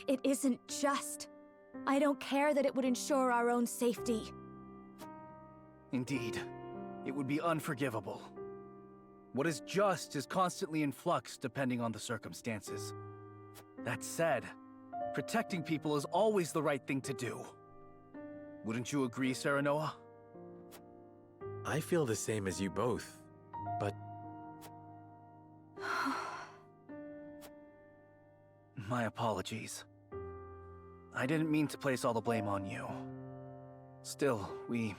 It isn't just. I don't care that it would ensure our own safety. Indeed. It would be unforgivable. What is just is constantly in flux depending on the circumstances. That said, protecting people is always the right thing to do. Wouldn't you agree, Serenoa? I feel the same as you both, but... My apologies. I didn't mean to place all the blame on you. Still, we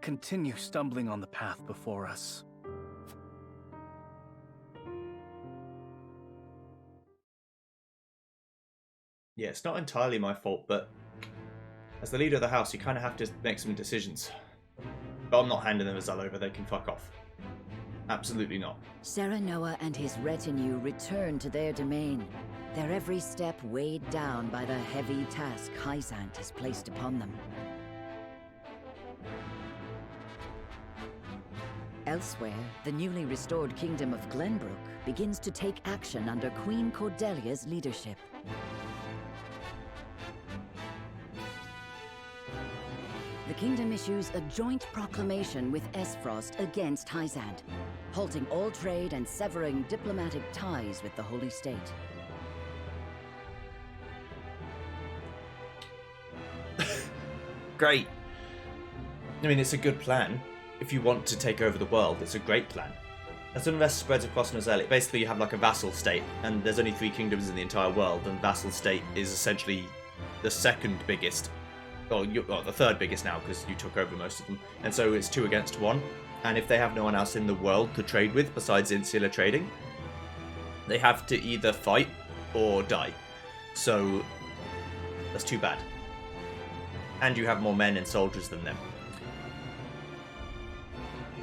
continue stumbling on the path before us. Yeah, it's not entirely my fault, but as the leader of the house, you kind of have to make some decisions. But I'm not handing the Rizal over, they can fuck off. Absolutely not. Serenoa and his retinue return to their domain, their every step weighed down by the heavy task Hyzante has placed upon them. Elsewhere, the newly restored kingdom of Glenbrook begins to take action under Queen Cordelia's leadership. The kingdom issues a joint proclamation with Aesfrost against Hyzante, halting all trade and severing diplomatic ties with the Holy State. Great. I mean, it's a good plan. If you want to take over the world, it's a great plan. As unrest spreads across Norzelia, basically you have like a vassal state, and there's only 3 kingdoms in the entire world, and vassal state is essentially the second biggest. Well, the third biggest now, because you took over most of them. And so it's 2 against 1. And if they have no one else in the world to trade with besides insular trading, they have to either fight or die. So that's too bad. And you have more men and soldiers than them.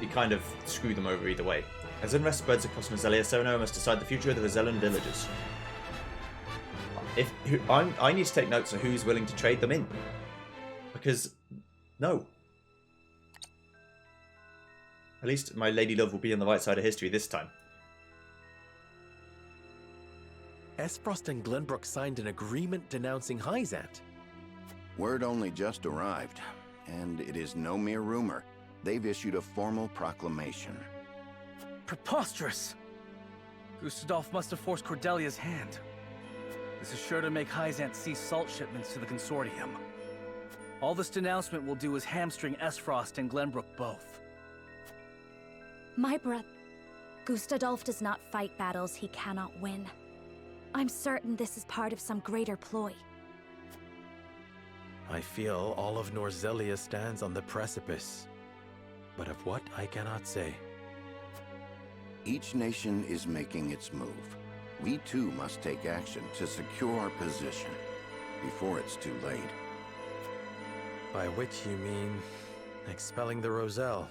You kind of screw them over either way. As unrest spreads across Norzelia, Serenoa must decide the future of the Rosellan villagers. I need to take notes of who's willing to trade them in. Because, no. At least my lady love will be on the right side of history this time. Aesfrost and Glenbrook signed an agreement denouncing Hyzante. Word only just arrived, and it is no mere rumor. They've issued a formal proclamation. Preposterous! Gustadolf must have forced Cordelia's hand. This is sure to make Hyzante cease salt shipments to the consortium. All this denouncement will do is hamstring Aesfrost and Glenbrook both. My brother, Gustadolf does not fight battles he cannot win. I'm certain this is part of some greater ploy. I feel all of Norzelia stands on the precipice, but of what I cannot say. Each nation is making its move. We too must take action to secure our position before it's too late. By which you mean expelling the Roselle?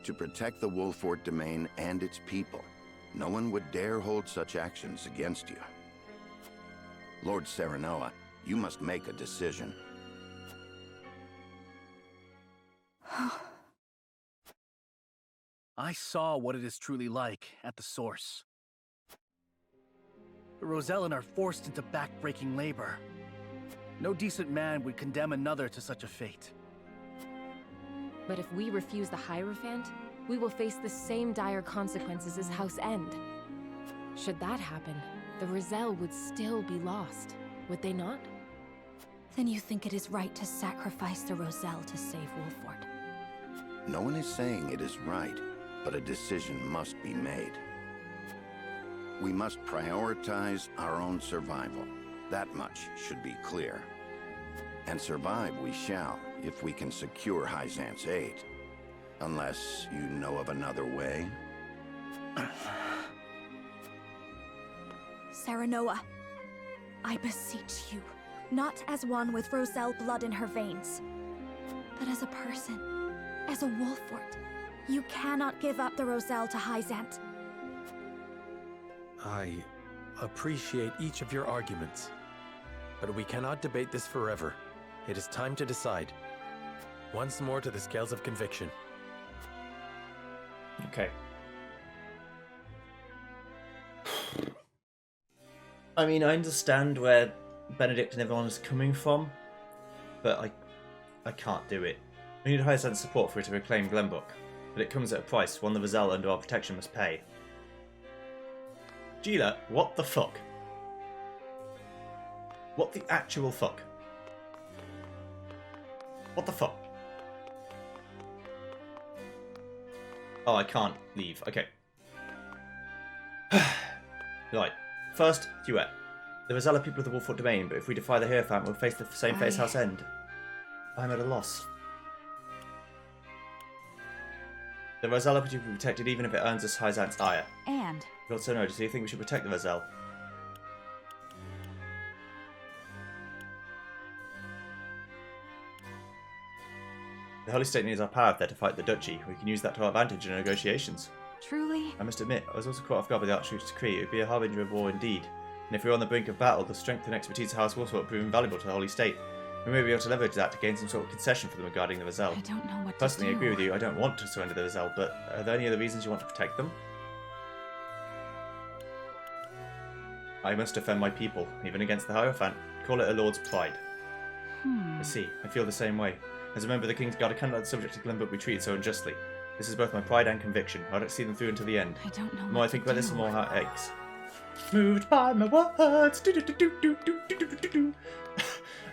To protect the Wolfort domain and its people, no one would dare hold such actions against you. Lord Serenoa, you must make a decision. I saw what it is truly like at the source. The Rosellen are forced into back-breaking labor. No decent man would condemn another to such a fate. But if we refuse the Hierophant, we will face the same dire consequences as House End. Should that happen, the Roselle would still be lost, would they not? Then you think it is right to sacrifice the Roselle to save Wolfort? No one is saying it is right, but a decision must be made. We must prioritize our own survival. That much should be clear. And survive we shall, if we can secure Hyzante's aid. Unless you know of another way? Serenoa, I beseech you, not as one with Roselle blood in her veins, but as a person, as a Wolfort. You cannot give up the Roselle to Hyzante. I appreciate each of your arguments, but we cannot debate this forever. It is time to decide. Once more to the scales of conviction. Okay. I mean, I understand where Benedict and everyone is coming from, but I can't do it. We need Hyzante's support for it to reclaim Glenbrook, but it comes at a price, one the Roselle under our protection must pay. Gila, what the fuck? What the actual fuck? What the fuck? Oh, I can't leave. Okay. Right. First, duet. The Roselle are people of the Wolfort domain, but if we defy the Hierophant, we'll face the same fate as House End. I'm at a loss. The Roselle are to be protected even if it earns us Hyzante's ire. And? Lord Svarog, do you think we should protect the Roselle? The Holy State needs our power if they're to fight the Duchy. We can use that to our advantage in our negotiations. Truly? I must admit, I was also caught off guard by the Archduke's decree. It would be a harbinger of war indeed. And if we were on the brink of battle, the strength and expertise of House Wolfort would prove invaluable to the Holy State. We may be able to leverage that to gain some sort of concession for them regarding the Roselle. I don't know what Personally, to do. I agree with you. I don't want to surrender the Roselle, but are there any other reasons you want to protect them? I must defend my people, even against the Hierophant. Call it a lord's pride. I see. I feel the same way. As a member of the King's Guard, I cannot let the subject of Glenbrook be treated so unjustly. This is both my pride and conviction. I don't see them through until the end. I don't know The more I think about this, the more my heart aches. Moved by my words.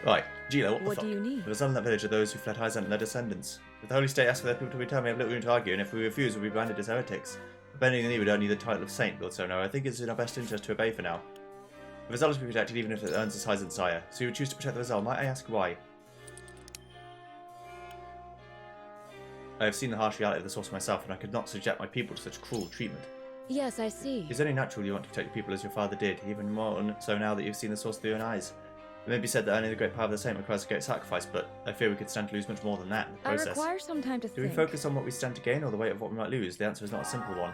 Right, Gila, what the fuck? What do you need? The Roselle in that village are those who fled Hyzante and their descendants. If the Holy State asks for their people to return, we have little room to argue, and if we refuse, we'll be branded as heretics. Bending the knee would earn you the title of saint, Lord Svarog. I think it's in our best interest to obey for now. The Roselle is to be protected even if it earns us Hyzante's ire. So you would choose to protect the Roselle. Might I ask why? I have seen the harsh reality of the source myself, and I could not subject my people to such cruel treatment. Yes, I see. It's only natural you want to protect your people as your father did, even more so now that you've seen the source through your own eyes. It may be said that earning the great power of the saint requires a great sacrifice, but I fear we could stand to lose much more than that in the I process. require some time to Do we think. focus on what we stand to gain or the weight of what we might lose? The answer is not a simple one.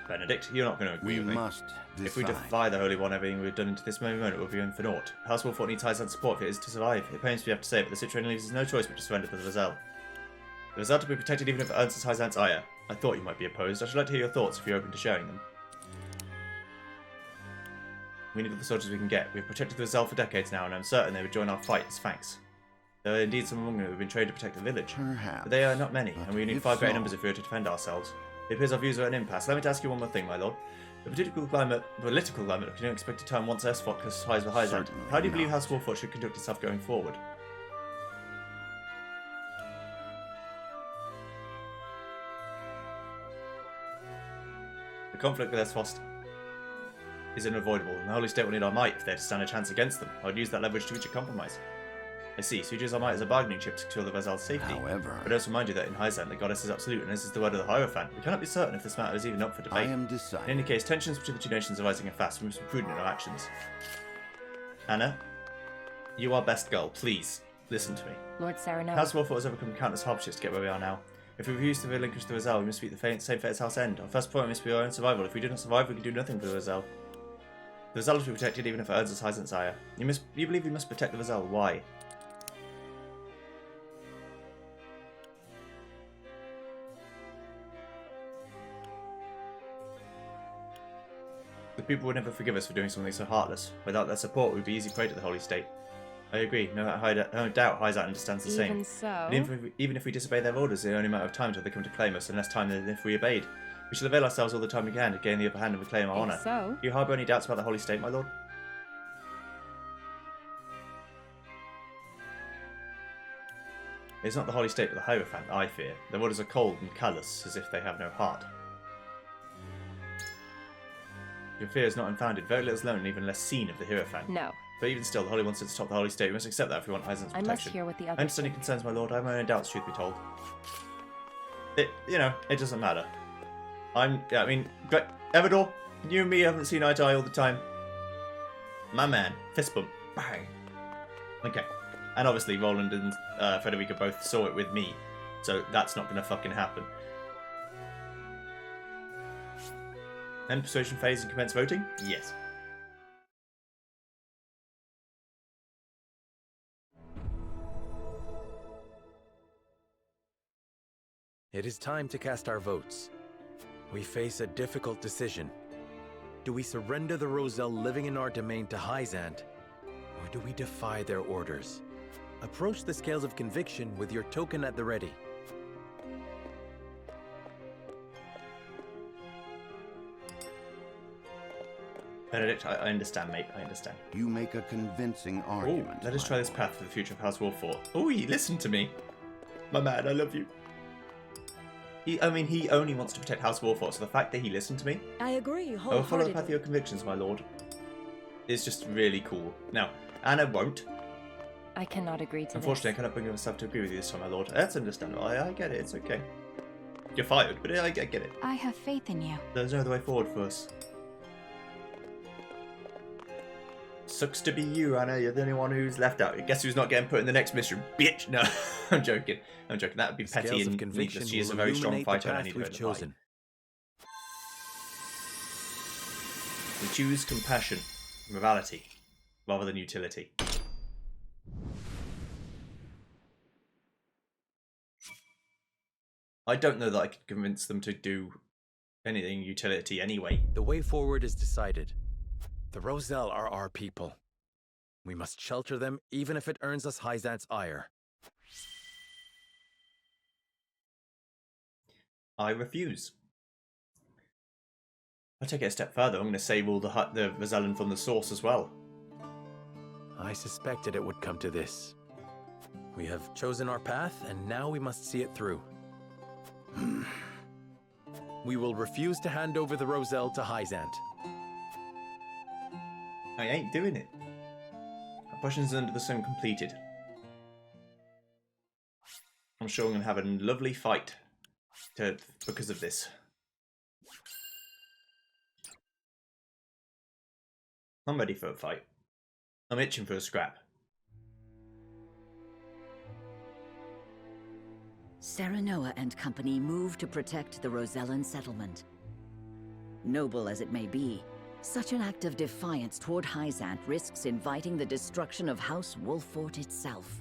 Benedict, you're not going to agree with me. must If we decide. defy the Holy One, everything we've done into this moment will be in for naught. House Wolfort needs Hyzante's support if it is to survive. It pains me to have to say it, but the situation leaves us no choice but to surrender to the Roselle. The Roselle to be protected even if it earns us Hyzante's ire. I thought you might be opposed. I should like to hear your thoughts if you're open to sharing them. We need all the soldiers we can get. We have protected the Roselle for decades now, and I'm certain they would join our fight as thanks. There are indeed some among them who have been trained to protect the village. Perhaps. But they are not many, and we need if far greater so- numbers if we are to defend ourselves. It appears our views are at an impasse. Let me ask you one more thing, my lord. The political climate can you expect to turn once Aesfrost classifies with Hyzante. Certainly How do you believe not. House Wolfort should conduct itself going forward? The conflict with Aesfrost. is unavoidable, and the Holy State will need our might if they're to stand a chance against them. I would use that leverage to reach a compromise. I see, so you use our might as a bargaining chip to secure the Vasal's safety. However... But I also remind you that in Hyzante, the goddess is absolute, and this is the word of the Hierophant. We cannot be certain if this matter is even up for debate. I am decided. In any case, tensions between the two nations are rising fast. We must be prudent in our actions. Anna, you are best girl. Please, listen to me. Lord Svarog. House Wolford has overcome countless hardships to get where we are now. If we refuse to relinquish the Roselle, we must meet the same fate as House End. Our first point must be our own survival. If we do not survive, we can do nothing for the Roselle. The Roselle must be protected even if it earns us Hyzante's ire. You believe we must protect the Roselle. Why? The people would never forgive us for doing something so heartless. Without their support, we'd be easy prey to the Holy State. I agree. No doubt Hyzante understands the same. Even so? But even if we disobey their orders, it's only a matter of time until they come to claim us, and less time than if we obeyed. We shall avail ourselves all the time we can to gain the upper hand and reclaim our honour. So? Do you harbour any doubts about the Holy State, my lord? It's not the Holy State but the Hierophant I fear. Their orders are cold and callous, as if they have no heart. Your fear is not unfounded. Very little is known and even less seen of the Hierophant. No. But even still, the Holy wants us to stop the Holy State. We must accept that if we want Hyzante's protection. I must hear what the others I understand your concerns, my lord. I have my own doubts, truth be told. It doesn't matter. I mean, Everdor, you and me haven't seen eye to eye all the time. My man, fist bump, bang. Okay. And obviously, Roland and Frederica both saw it with me, so that's not gonna fucking happen. End persuasion phase and commence voting? Yes. It is time to cast our votes. We face a difficult decision. Do we surrender the Roselle living in our domain to Hyzante, or do we defy their orders? Approach the scales of conviction with your token at the ready. Benedict, I understand, mate. I understand. You make a convincing argument. Let us try this path for the future of House Wolford. Oh, he listened to me. My man, I love you. He only wants to protect House Wolford, so the fact that he listened to me... I agree, I will follow the wholeheartedly. path of your convictions, my lord. It's just really cool. Now, Anna won't. I cannot agree to Unfortunately, I this. cannot bring myself to agree with you this time, my lord. That's understandable. I get it. It's okay. You're fired, but I get it. I have faith in you. There's no other way forward for us. Sucks to be you, Anna. You're the only one who's left out. Guess who's not getting put in the next mission? Bitch! No, I'm joking. I'm joking. That would be petty and needless. She is a very strong fighter and I need her in the fight. We choose compassion, morality, rather than utility. I don't know that I could convince them to do anything utility anyway. The way forward is decided. The Roselle are our people. We must shelter them even if it earns us Hyzante's ire. I refuse. I'll take it a step further. I'm going to save all the Rosellan from the source as well. I suspected it would come to this. We have chosen our path, and now we must see it through. We will refuse to hand over the Roselle to Hyzante. I ain't doing it. Our portions under the sun completed. I'm sure I'm going to have a lovely fight because of this. I'm ready for a fight. I'm itching for a scrap. Serenoa and company move to protect the Rosellan settlement. Noble as it may be, such an act of defiance toward Hyzante risks inviting the destruction of House Wolford itself.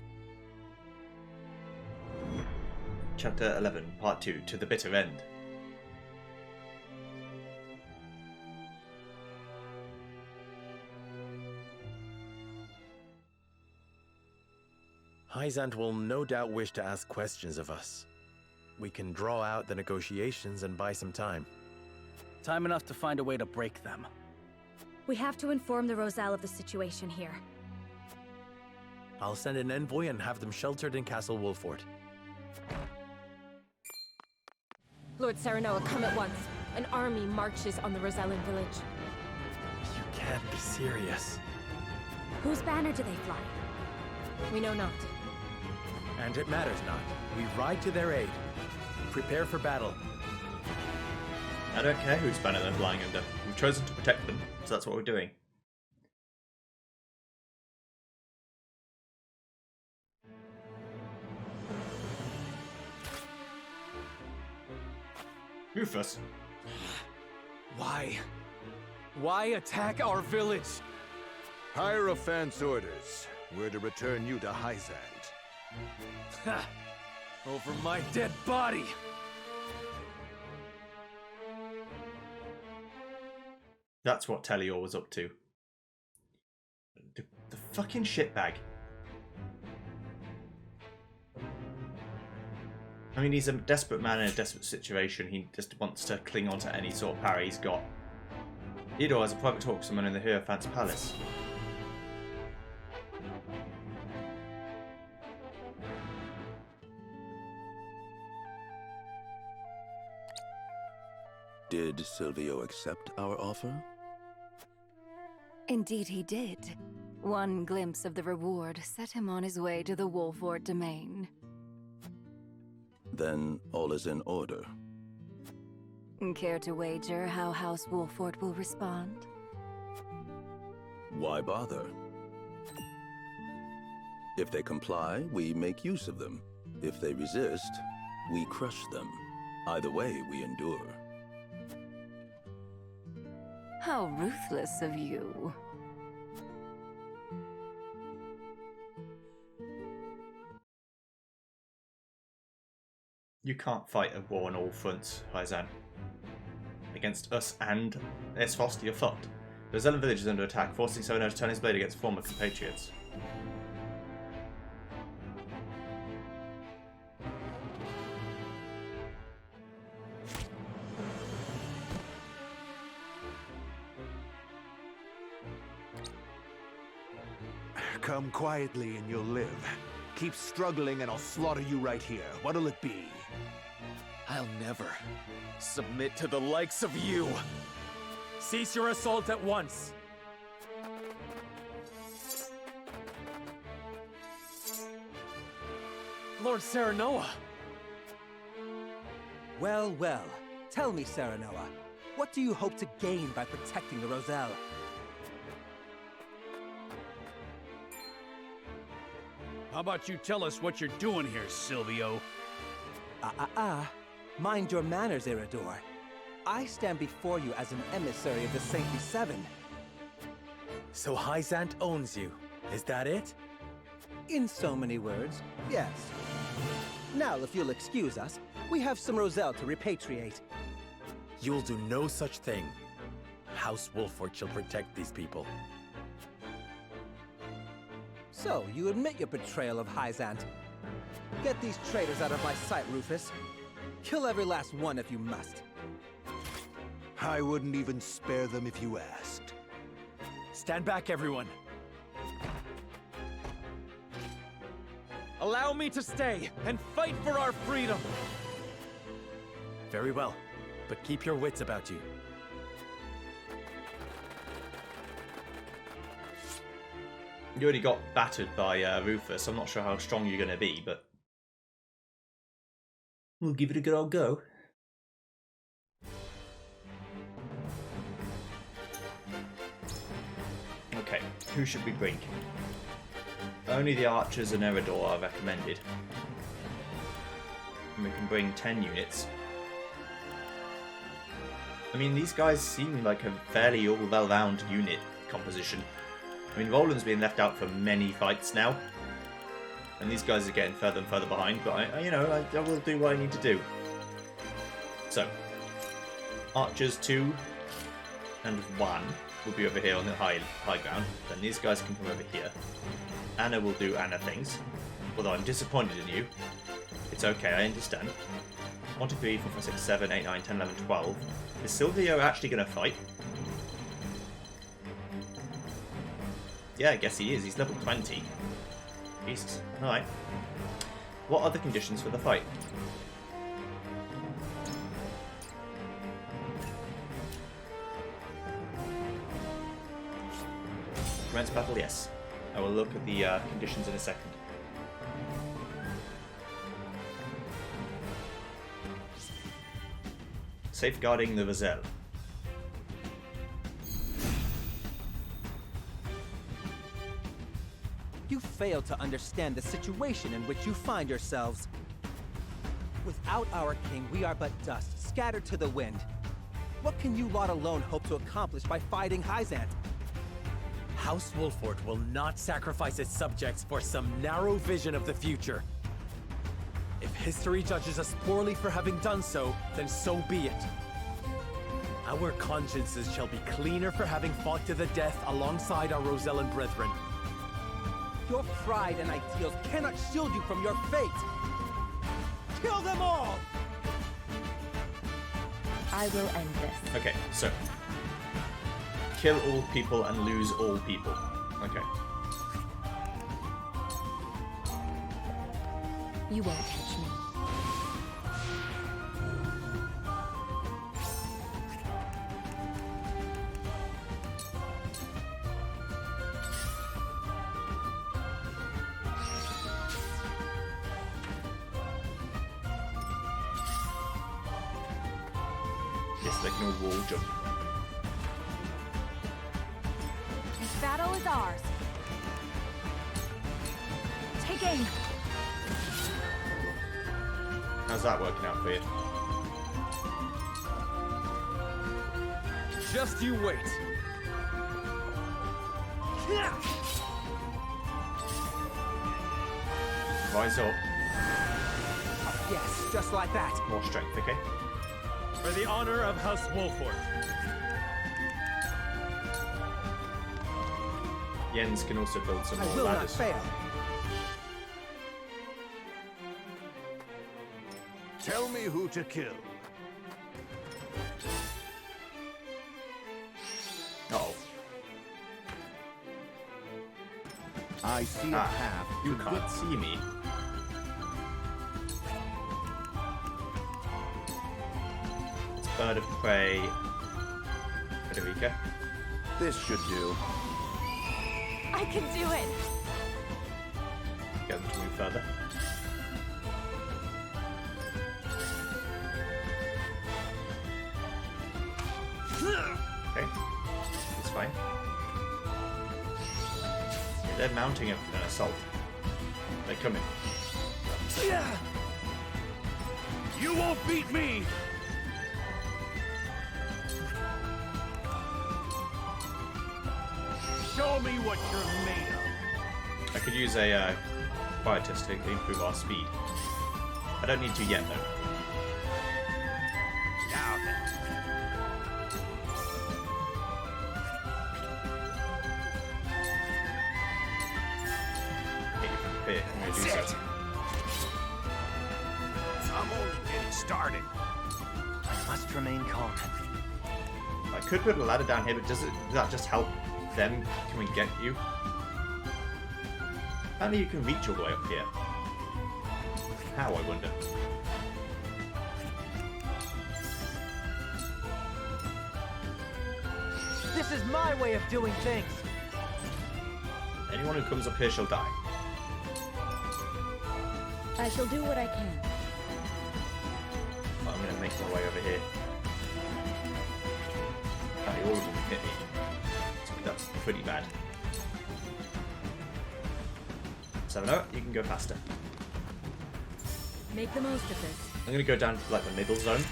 Chapter 11, Part 2, To the Bitter End. Hyzante will no doubt wish to ask questions of us. We can draw out the negotiations and buy some time. Time enough to find a way to break them. We have to inform the Roselle of the situation here. I'll send an envoy and have them sheltered in Castle Wolford. Lord Serenoa, come at once. An army marches on the Rosellan village. You can't be serious. Whose banner do they fly? We know not. And it matters not. We ride to their aid. Prepare for battle. I don't care whose banner they're flying under. We've chosen to protect them, so that's what we're doing. Rufus. Why? Why attack our village? Hierophant's orders were to return you to Hyzante. Ha! Over my dead body! That's what Telior was up to. The fucking shitbag. I mean, he's a desperate man in a desperate situation. He just wants to cling on to any sort of power he's got. Idor has a private talk with someone in the Hierophant's palace. Did Silvio accept our offer? Indeed he did. One glimpse of the reward set him on his way to the Wolford domain. Then all is in order. Care to wager how House Wolford will respond? Why bother? If they comply, we make use of them. If they resist, we crush them. Either way, we endure. How ruthless of you. You can't fight a war on all fronts, Hyzante. Against us and Aesfrost, you're fucked. The Rosellan village is under attack, forcing Sono to turn his blade against former compatriots. Come quietly and you'll live. Keep struggling and I'll slaughter you right here. What'll it be? I'll never submit to the likes of you. Cease your assault at once. Lord Svarog. Well, well. Tell me, Svarog, what do you hope to gain by protecting the Roselle? How about you tell us what you're doing here, Silvio? Mind your manners, Isidore. I stand before you as an emissary of the Saintly Seven. So Hyzante owns you. Is that it? In so many words, yes. Now, if you'll excuse us, we have some Roselle to repatriate. You'll do no such thing. House Wolford shall protect these people. So, you admit your betrayal of Hyzante. Get these traitors out of my sight, Rufus. Kill every last one if you must. I wouldn't even spare them if you asked. Stand back, everyone. Allow me to stay and fight for our freedom. Very well, but keep your wits about you. You already got battered by Rufus. I'm not sure how strong you're going to be, but we'll give it a good old go. Okay, who should we bring? Only the archers and Eridor are recommended. And we can bring 10 units. I mean, these guys seem like a fairly all-well-round unit composition. I mean, Roland's been left out for many fights now. And these guys are getting further and further behind, but I will do what I need to do. So, archers 2 and 1 will be over here on the high ground. Then these guys can come over here. Anna will do Anna things. Although I'm disappointed in you. It's okay, I understand. 1, 2, 3, 4, 5, 6, 7, 8, 9, 10, 11, 12. Is Silvio actually going to fight? Yeah, I guess he is. He's level 20. Jesus. Alright. What are the conditions for the fight? Commence battle, yes. I will look at the conditions in a second. Safeguarding the Vazel. You fail to understand the situation in which you find yourselves. Without our king, we are but dust, scattered to the wind. What can you lot alone hope to accomplish by fighting Hyzante? House Wolfort will not sacrifice its subjects for some narrow vision of the future. If history judges us poorly for having done so, then so be it. Our consciences shall be cleaner for having fought to the death alongside our Rosellan brethren. Your pride and ideals cannot shield you from your fate! Kill them all! I will end this. Okay, so kill all people and lose all people. Okay. You won't catch me. Yes, they can all wall jump. This battle is ours. Take aim. How's that working out for you? Just you wait. Rise up. Yes, just like that. More strength, okay? For the honor of House Wolfort. Jens can also build some I more will not ladders. fail. Tell me who to kill. Oh. I see a path. You can't see me. It's bird of prey. Federica. This should do. I can do it. Get them to move further. Okay, it's fine. Yeah, they're mounting an assault. They're coming. You won't beat me! Show me what you're made of. I could use a fire test to improve our speed. I don't need to yet, though. Now then. Here, I'm going to do so. I'm only getting started. I must remain calm. I could put a ladder down here, but does that just help them? Can we get you? Apparently you can reach all the way up here. How, I wonder? This is my way of doing things. Anyone who comes up here shall die. I shall do what I can. I'm going to make my way over here. Apparently all of them hit me. So that's pretty bad. 7-0, you can go faster. Make the most of this. I'm going to go down to like the middle zone.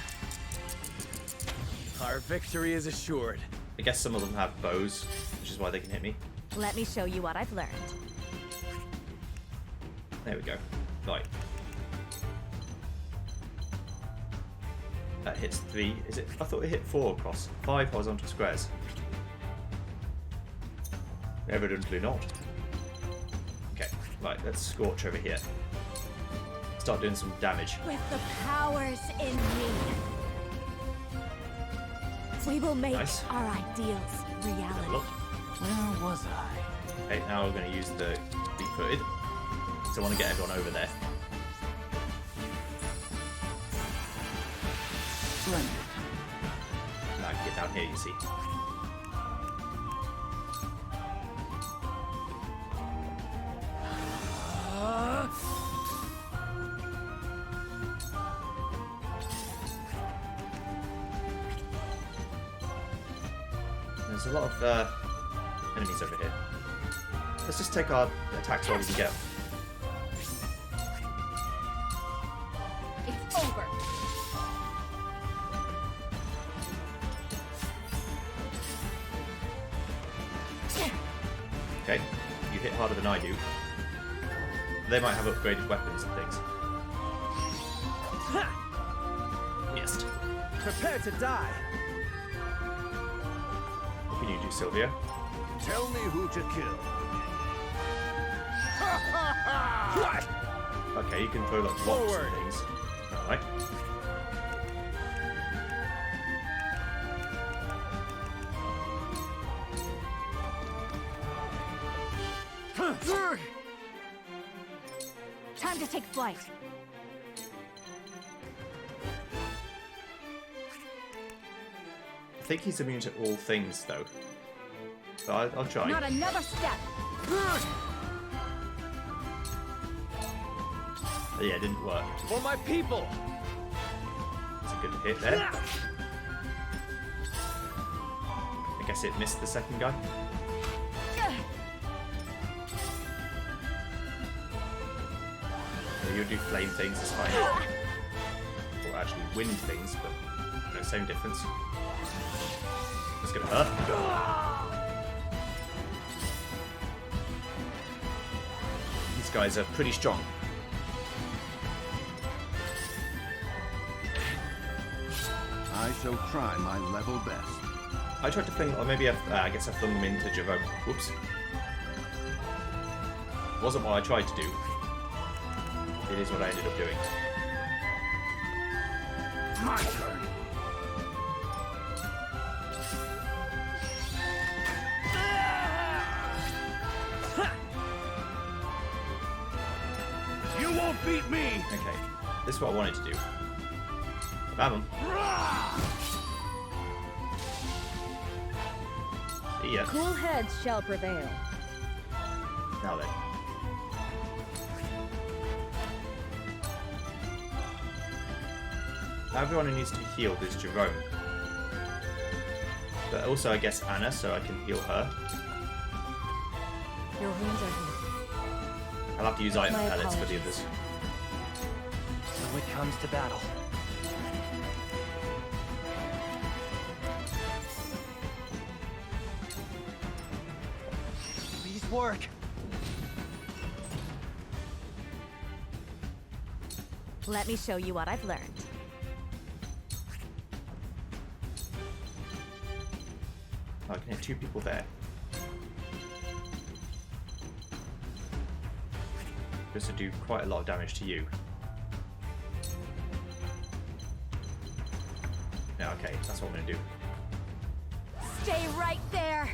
Our victory is assured. I guess some of them have bows, which is why they can hit me. Let me show you what I've learned. There we go. Right. That hits 3. Is it? I thought it hit 4 across. 5 horizontal squares. Evidently not. Okay, right, let's scorch over here. Start doing some damage. With the powers in me, we will make our ideals reality. Look. Where was I? Okay, now we're going to use the footed. So I want to get everyone over there. Splendid. Now I can get down here, you see. There's a lot of enemies over here. Let's just take our attacks while we can get. It's over. Okay, you hit harder than I do. They might have upgraded weapons and things. Missed. Prepare to die. What can you do, Sylvia? Tell me who to kill. Okay, you can throw like blocks and things. Alright. Time to take flight. I think he's immune to all things, though. So I'll try. Not another step. Oh, yeah, it didn't work. For my people. It's a good hit there. I guess it missed the second guy. You'll do flame things, it's fine. Or actually wind things, but no, same difference. It's gonna hurt. These guys are pretty strong. I shall try my level best. I tried to fling, or maybe I guess I flung them into Jerome. Whoops. Wasn't what I tried to do. It is what I ended up doing. My turn. You won't beat me. Okay, this is what I wanted to do. Grab him. See ya. Cool heads shall prevail. Now then. Everyone who needs to be healed is Jerome. But also, I guess, Anna, so I can heal her. Your wounds are healed. I'll have to use item My pellets for the apologies. others. So it comes to battle. Please work. Let me show you what I've learned. I can hit 2 people there. This will do quite a lot of damage to you. Yeah, okay, that's what I'm gonna do. Stay right there.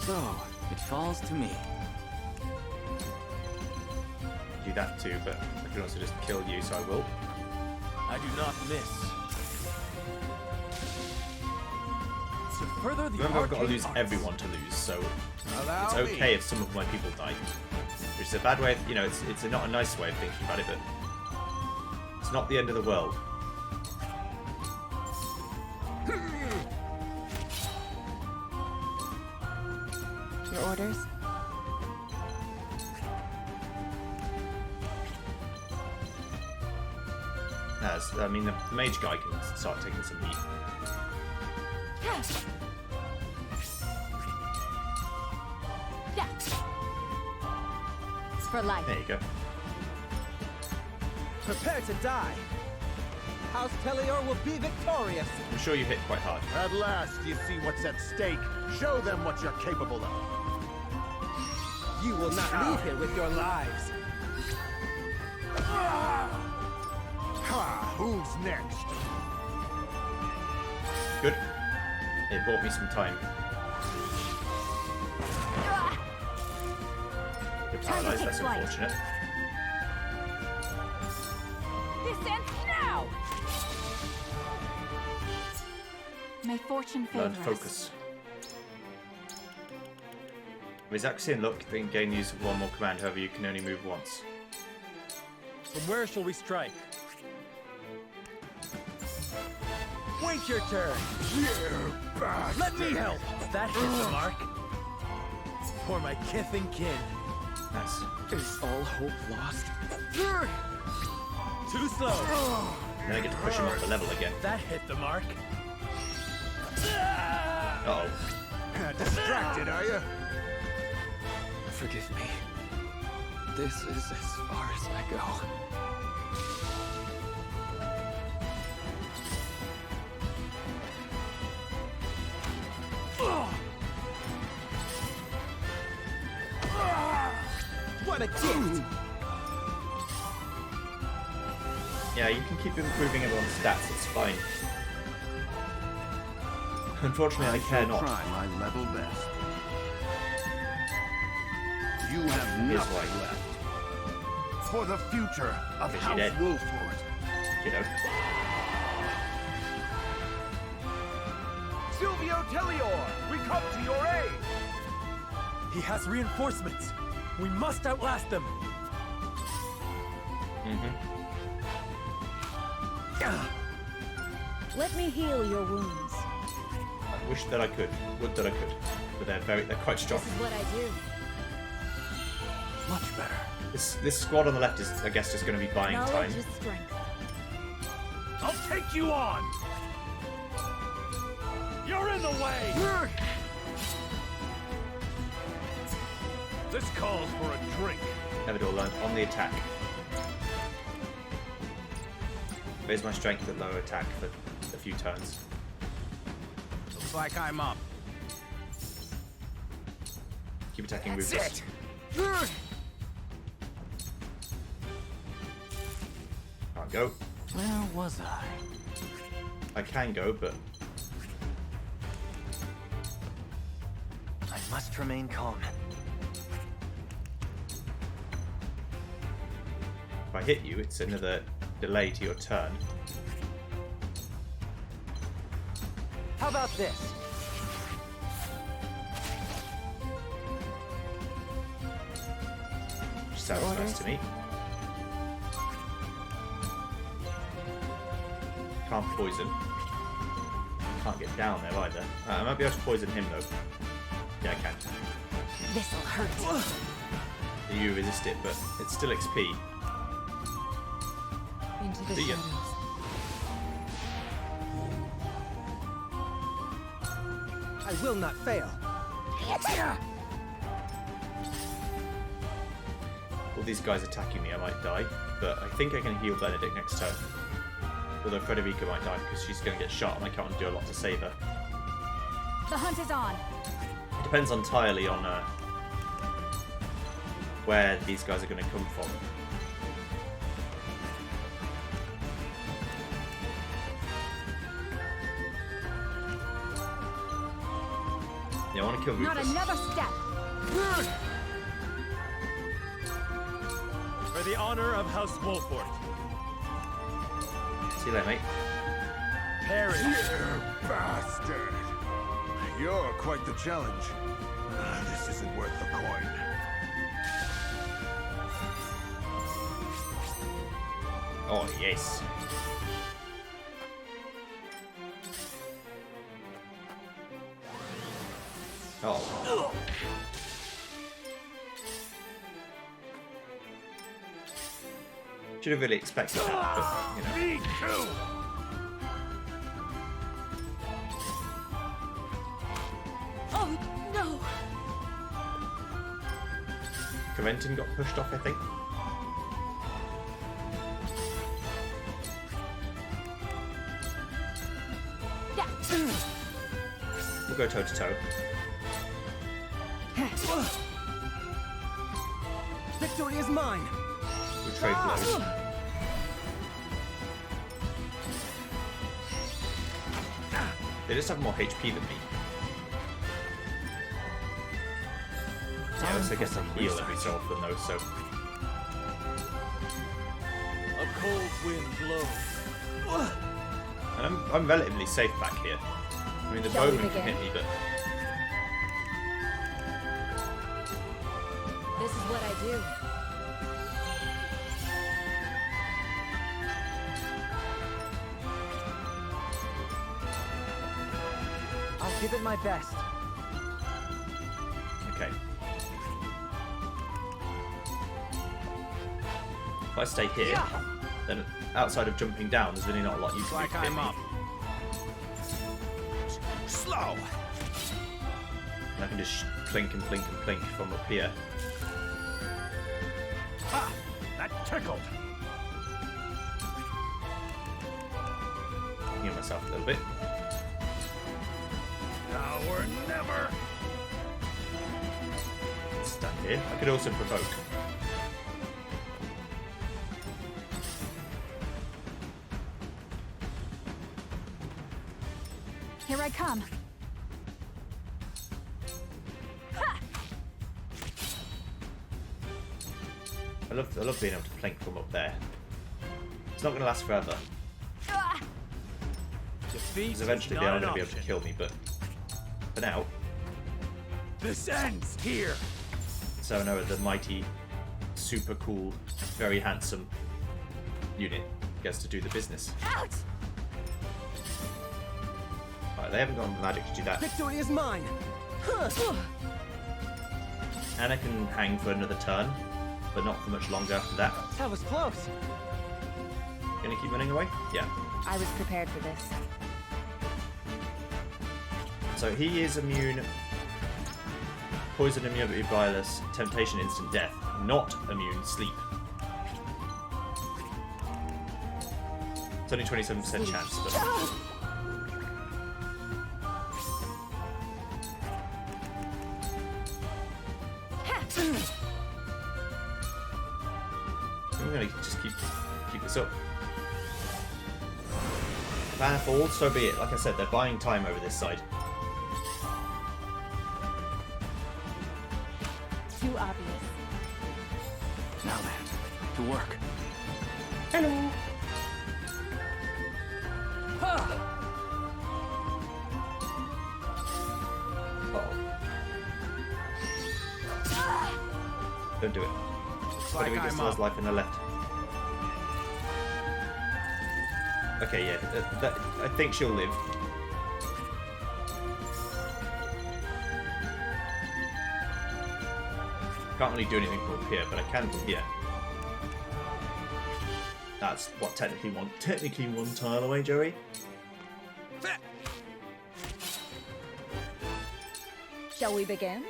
So, it falls to me. Do that too, but I can also just kill you, so I will. I do not miss. To further the Remember, I've got to arcane lose arts. everyone to lose, so Allow it's me. okay if some of my people die. Which is a bad way of, you know, it's not a nice way of thinking about it, but it's not the end of the world. Your orders? I mean, the mage guy can start taking some heat. For life. There you go. Prepare to die. House Telior will be victorious. I'm sure you hit quite hard. At last, you see what's at stake. Show them what you're capable of. You will not leave here with your lives. Ha! Who's next? Good. It bought me some time. You're paralyzed, that's unfortunate. This ends now. May fortune favor Learn us. focus. With accuracy and luck, then gain use of one more command, however you can only move once. From where shall we strike? Wait your turn. Let me help. That hit the mark. For my kith and kin. Nice. Is all hope lost? Too slow. Then I get to push him up the level again. That hit the mark. Uh-oh. Distracted, are you? Forgive me. This is as far as I go. What a gift! Yeah, you can keep improving everyone's stats, it's fine. Unfortunately, I care not. Try my level best. You have Here's nothing why. left. For the future of Is she House dead? Wolford. You know. Silvio Tellior, we come to your aid! He has reinforcements. We must outlast them. Let me heal your wounds. I wish that I could. Would that I could. But they're quite strong. This is what I do. Much better. This squad on the left is, I guess, just going to be buying time. Knowledge is strength. I'll take you on! You're in the way! This calls for a drink. Never learned on the attack. Raise my strength at lower attack for a few turns. Looks like I'm up. Keep attacking That's Rufus. it! Can't go. Where was I? I can go, but I must remain calm. if I hit you, it's another delay to your turn. How about this? Which sounds nice to me. Can't poison. Can't get down there either. I might be able to poison him though. Yeah, I can. This'll hurt. You resist it, but it's still XP. Into the See ya. shadows. I will not fail. All these guys attacking me, I might die, but I think I can heal Benedict next turn. Although Frederica might die because she's going to get shot and I can't do a lot to save her. The hunt is on. It depends entirely on where these guys are going to come from. Yeah, I want to kill Rufus. Not another step. For the honor of House Wolford. See you later, mate. Perish. You bastard! You're quite the challenge. This isn't worth the coin. Oh, yes. Oh. Should have really expected that, but, you know. Me too! Oh, no! Coventin got pushed off, I think. We'll go toe to toe. Victory is mine. We'll trade blows. They just have more HP than me. Yeah, so I guess I heal every so often though, so. A cold wind blows. And I'm relatively safe back here. I mean, the Don't bowman leave can again. hit me, but This is what I do. I'll give it my best. Okay. If I stay here, then outside of jumping down, there's really not a lot you can do. Like I'm up. Slow. And I can just plink and plink and plink from up here. Ha! That tickled. Heal myself a little bit. Now or never. Stand here. I could also provoke. Here I come. I love being able to plink from up there. It's not going to last forever. Because eventually they are going to be able to kill me, but for now, this ends here. So no, the mighty, super cool, very handsome unit gets to do the business. Ouch! Right, they haven't got magic to do that. Victory is mine. Anna can hang for another turn, but not for much longer after that. That was close. Gonna keep running away? Yeah. I was prepared for this. So he is immune. Poison, immunity, virus, temptation, instant death. Not immune, sleep. It's only 27% chance, but... I'm gonna just keep this up. Banner falls, so be it. Like I said, they're buying time over this side. Too obvious. Now then, to work. Hello. Don't do it. What do we get? Still has life in the left. Okay, yeah, I think she'll live. Can't really do anything from up here, but I can from here. That's what technically one tile away, Joey. Shall we begin?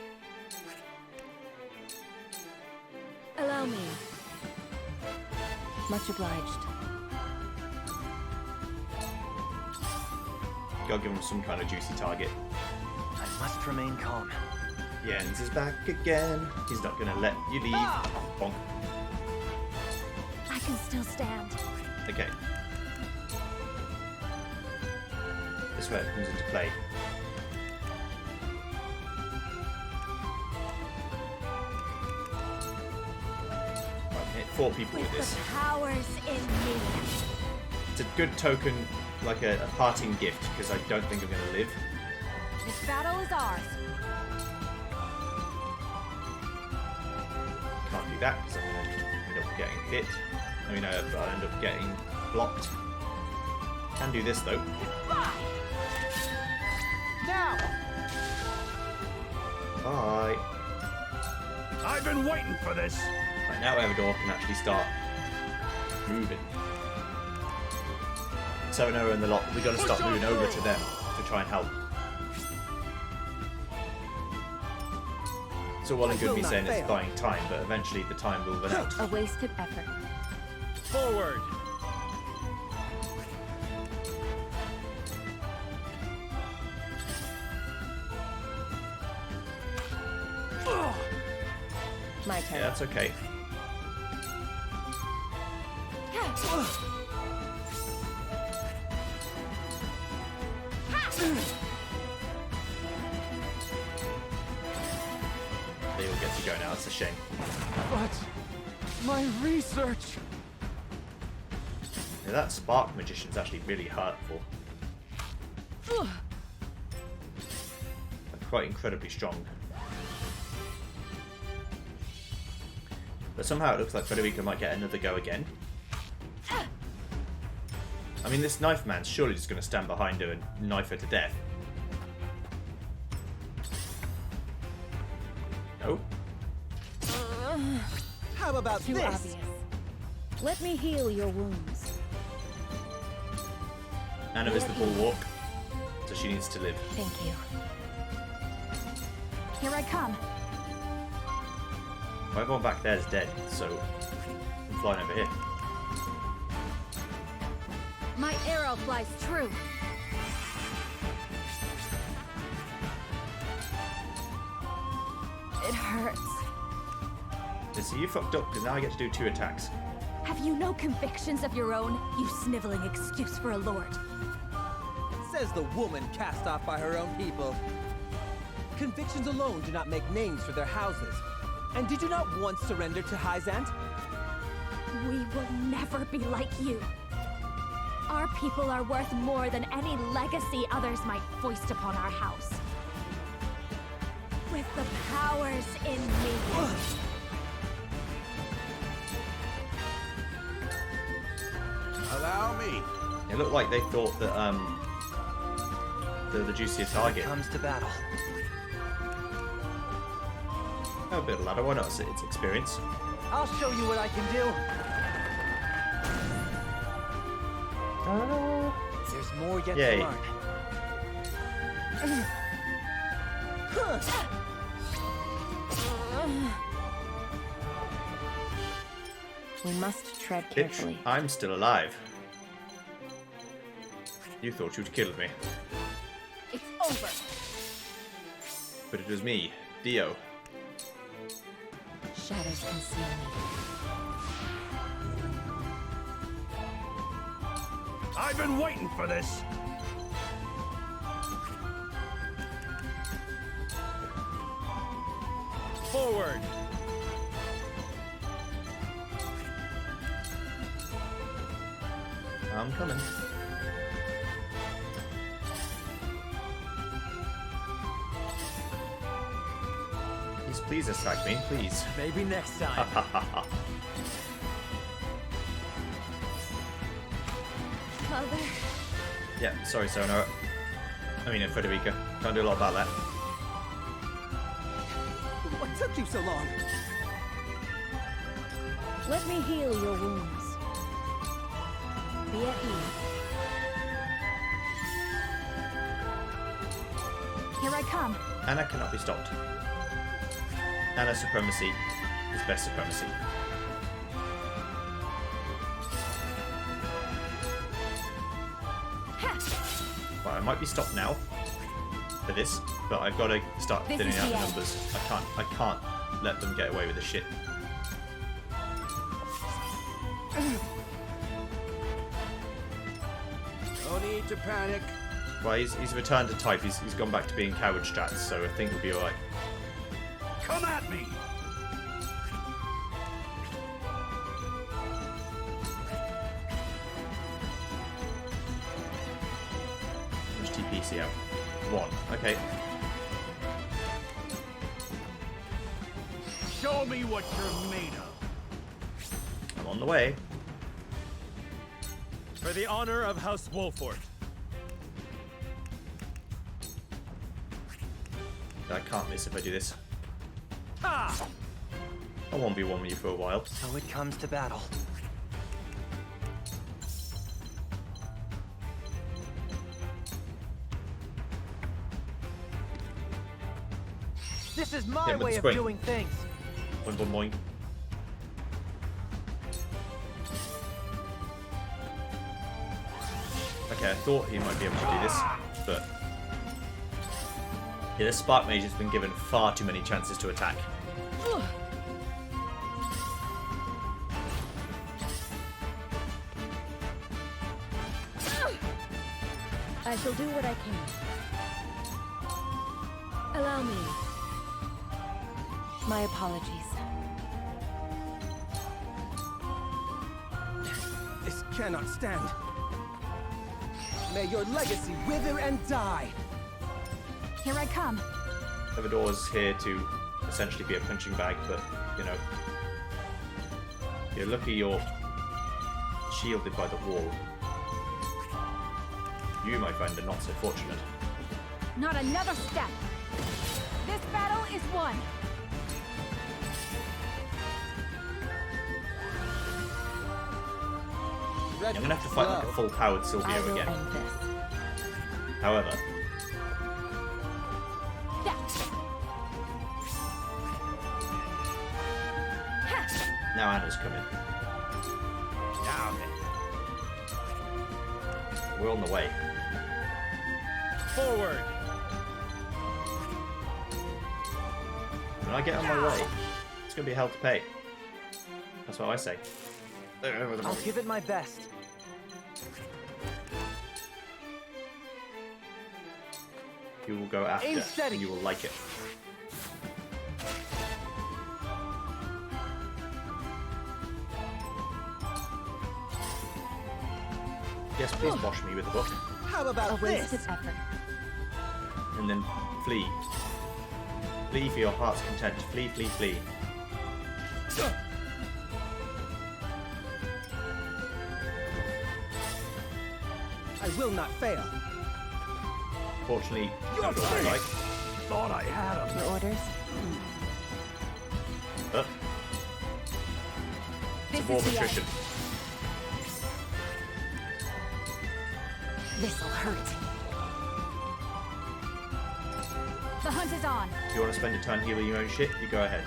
Allow me. Much obliged. Gotta give him some kind of juicy target. I must remain calm. Jens is back again. He's not gonna let you leave. Bonk. I can still stand. Okay. This is where it comes into play. Right, hit 4 people with this. The powers in me. It's a good token, like a parting gift, because I don't think I'm going to live. This battle is ours. Can't do that, because I'm going to end up getting hit. I mean, I'll end up getting blocked. Can do this, though. Now! Bye. I've been waiting for this. Right, now Everdor can actually start moving. So Noah and the lot, we got to start moving over to them to try and help. It's all well and good me saying it's buying time, but eventually the time will run out. A wasted effort. Forward. My turn. Yeah, that's okay. They all get to go now, it's a shame. But my research. Yeah, that spark magician's actually really hurtful. Like, quite incredibly strong. But somehow it looks like Frederica might get another go again. I mean, this knife man's surely just going to stand behind her and knife her to death. Oh. How about Too this? obvious. Let me heal your wounds. Anna is the bulwark, so she needs to live. Thank you. Here I come. Everyone back there is dead, so I'm flying over here. My arrow flies true. It hurts. So you fucked up because now I get to do 2 attacks. Have you no convictions of your own, you sniveling excuse for a lord? Says the woman cast off by her own people. Convictions alone do not make names for their houses. And did you not once surrender to Hyzante? We will never be like you. Our people are worth more than any legacy others might foist upon our house. With the powers in me. Allow me. It looked like they thought that the juicier target. Comes to battle. Oh, a bit of ladder. Why not? It's experience. I'll show you what I can do. There's more yet Yay. to learn. We must tread Bitch, carefully. I'm still alive. You thought you'd killed me, It's over. but it was me, Dio. Shadows conceal me. I've been waiting for this. Forward! I'm coming. Please attack me, please. Maybe next time. Mother. Yeah, sorry, Sonora. I mean, Frederica. Can't do a lot about that. What took you so long? Let me heal your wounds. Be at ease. Here I come. Anna cannot be stopped. Anna's supremacy is best supremacy. Right, I might be stopped now for this, but I've got to start This thinning is out the the end. numbers. I can't let them get away with this shit. No need to panic. Well, he's returned to type. He's gone back to being coward strats, so I think we'll be alright. Come at me! Which TPC out? 1. Okay. Show me what you're made of. I'm on the way. For the honor of House Wolfort. I can't miss if I do this. Ha! I'll 1v1 with you for a while. So it comes to battle. This is my Hit with way the of spring. doing things. Boing, boing, boing. Okay, I thought he might be able to do this, but... Yeah, the Spark Mage has been given far too many chances to attack. I shall do what I can. Allow me. My apologies. This cannot stand. May your legacy wither and die. Here I come. Evador's here to essentially be a punching bag, but, you know... You're lucky you're shielded by the wall. You, my friend, are not so fortunate. Not another step. This battle is won. I'm gonna have to fight like a full-powered Silvio again. However, now Anna's coming. Now then. We're on the way. Forward. When I get on my way, it's gonna be hell to pay. That's what I say. I'll give it my best. You will go after, and you will like it. Yes, please wash me with a book. How about this? Effort. And then flee. Flee for your heart's content. Flee, flee, flee. I will not fail. Fortunately, not what I like. Thought I had him. Your orders? It's a war of attrition. This'll hurt. The hunt is on. If you want to spend a turn healing your own shit, you go ahead.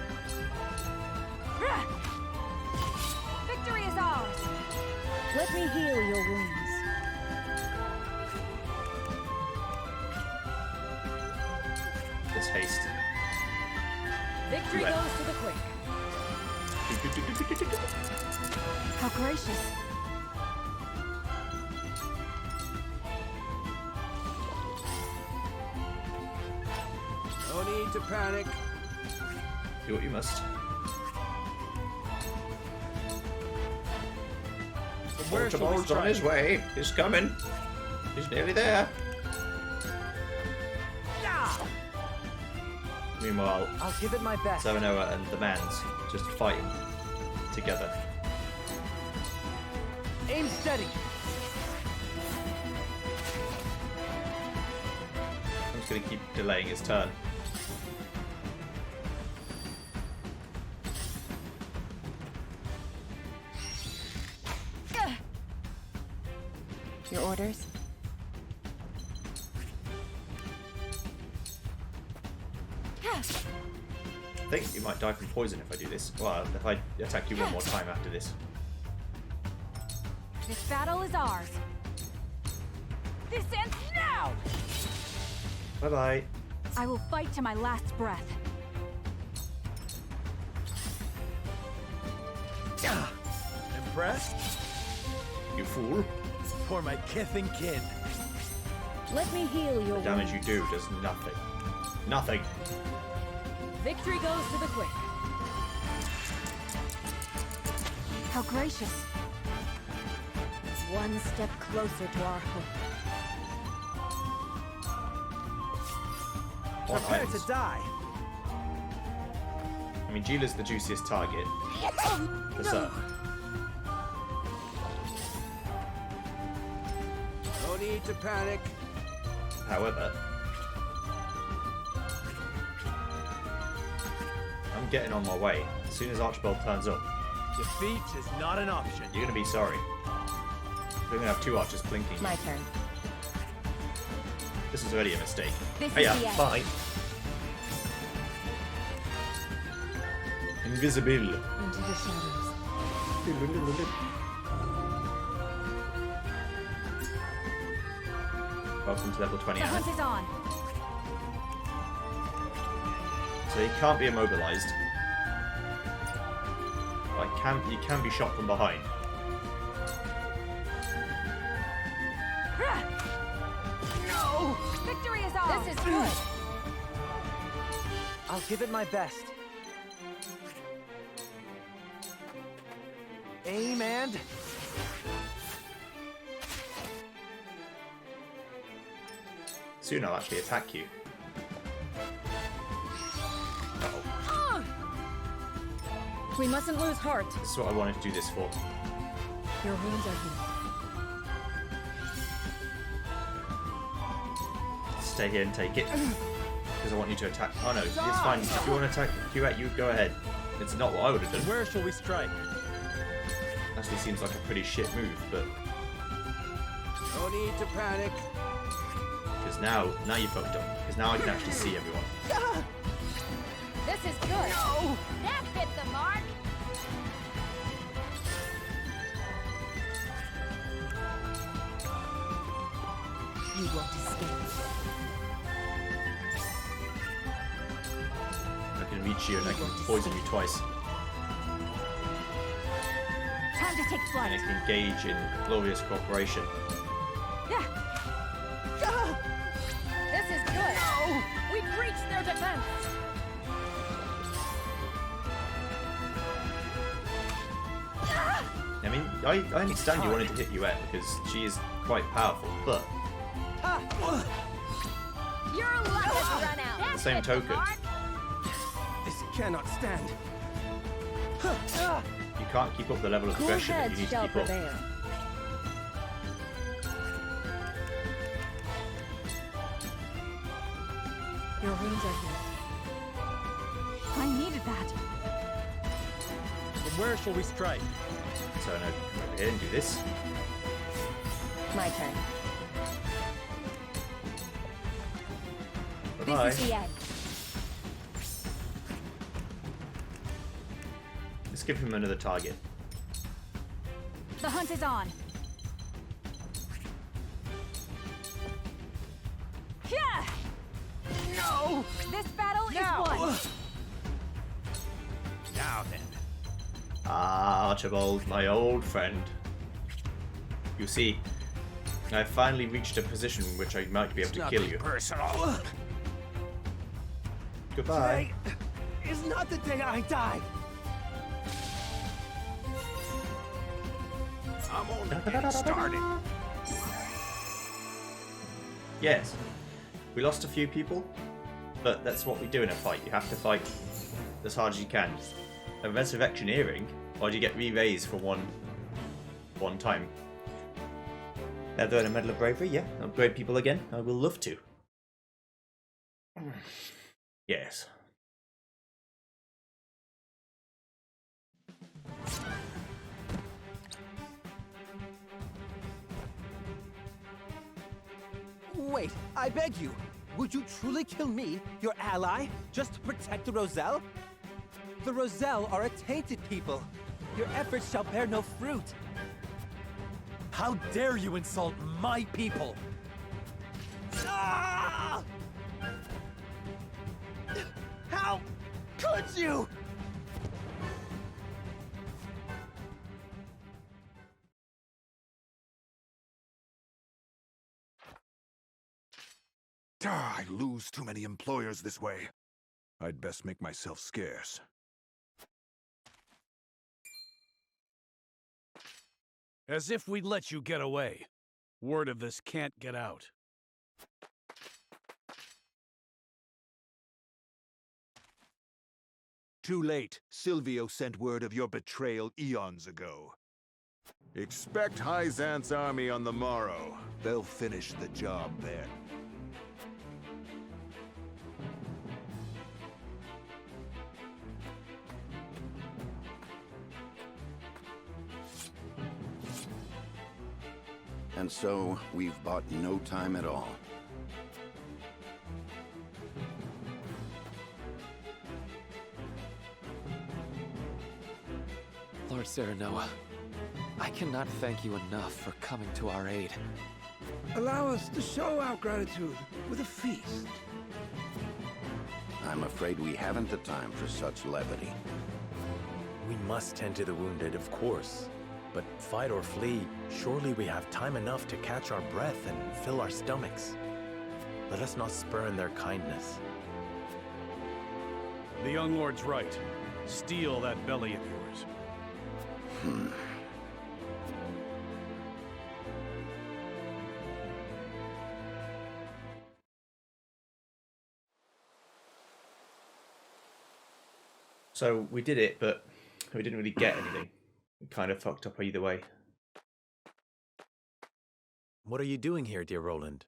Victory is ours. Let me heal your wounds. This haste. Victory Right. goes to the quick. How gracious. No need to panic. Do what you must. Where shall we Archibald's on his way. He's coming. He's nearly there. Meanwhile, I'll give it my best. Savanoa and the Mans just fighting together. Aim steady. I'm just going to keep delaying his turn. Your orders? I think you might die from poison if I do this. Well, if I attack you one more time after this. This battle is ours. This ends now! Bye-bye. I will fight to my last breath. Impressed? You fool. For my kith and kin. Let me heal your The damage wounds. you do does nothing. Nothing. Victory goes to the quick. How gracious. One step closer to our hope. What Prepare items? to die. I mean, Gila's the juiciest target. For certain. No need to panic. However, I'm getting on my way. As soon as Archibald turns up, Defeat is not an option. you're going to be sorry. We're going to have two archers blinking. My turn. This is already a mistake. This Oh yeah, is the end. bye. Invisible. Into the shadows. Welcome to level 20. The Anna. hunt is on. So he can't be immobilized. You can be shot from behind. No! Victory is ours. This is good. I'll give it my best. Aim and... Soon I'll actually attack you. Uh-oh. We mustn't lose heart. This is what I wanted to do this for. Your wounds are healed. Stay here and take it. Because I want you to attack. Oh no, it's fine. If you want to attack Duet, you go ahead. It's not what I would have done. Where shall we strike? Actually seems like a pretty shit move, but No need to panic. because now you fucked up. Because now I can actually see everyone. This is good. No! That hit the mark. You won't escape. I can reach you and I can poison you twice. Time to take And flight. I can engage in glorious cooperation. Yeah. This is good. No! We breached their defense. I mean, I understand you wanted to hit Yuet because she is quite powerful, but Your luck has run out. at the same token, This cannot stand. you can't keep up the level of Cool aggression that you heads need to shall keep up. prevail. Your wounds are healed. I needed that. From where shall we strike? So no, come over here and do this. My turn. Bye-bye. This is the end. Let's give him another target. The hunt is on. Yeah! No! This battle is won. Now then. Ah, Archibald, my old friend. You see, I've finally reached a position in which I might be able to kill you. Personal. Goodbye. Today is not the day I die. I'm only getting started. Yes, we lost a few people, but that's what we do in a fight. You have to fight as hard as you can. A resurrection earring, or do you get re-raised for one time? Leather and a medal of bravery, yeah. Upgrade people again. I will love to. Yes. Wait, I beg you. Would you truly kill me, your ally, just to protect the Roselle? The Roselle are a tainted people. Your efforts shall bear no fruit. How dare you insult my people? Ah! How could you? I lose too many employers this way. I'd best make myself scarce. As if we'd let you get away. Word of this can't get out. Too late. Silvio sent word of your betrayal eons ago. Expect Hyzante's army on the morrow. They'll finish the job then. And so, we've bought no time at all. Lord Svarog, I cannot thank you enough for coming to our aid. Allow us to show our gratitude with a feast. I'm afraid we haven't the time for such levity. We must tend to the wounded, of course. But fight or flee, surely we have time enough to catch our breath and fill our stomachs. Let us not spurn their kindness. The young lord's right. Steal that belly of yours. So we did it, but we didn't really get anything. We kind of fucked up either way. What are you doing here, dear Roland?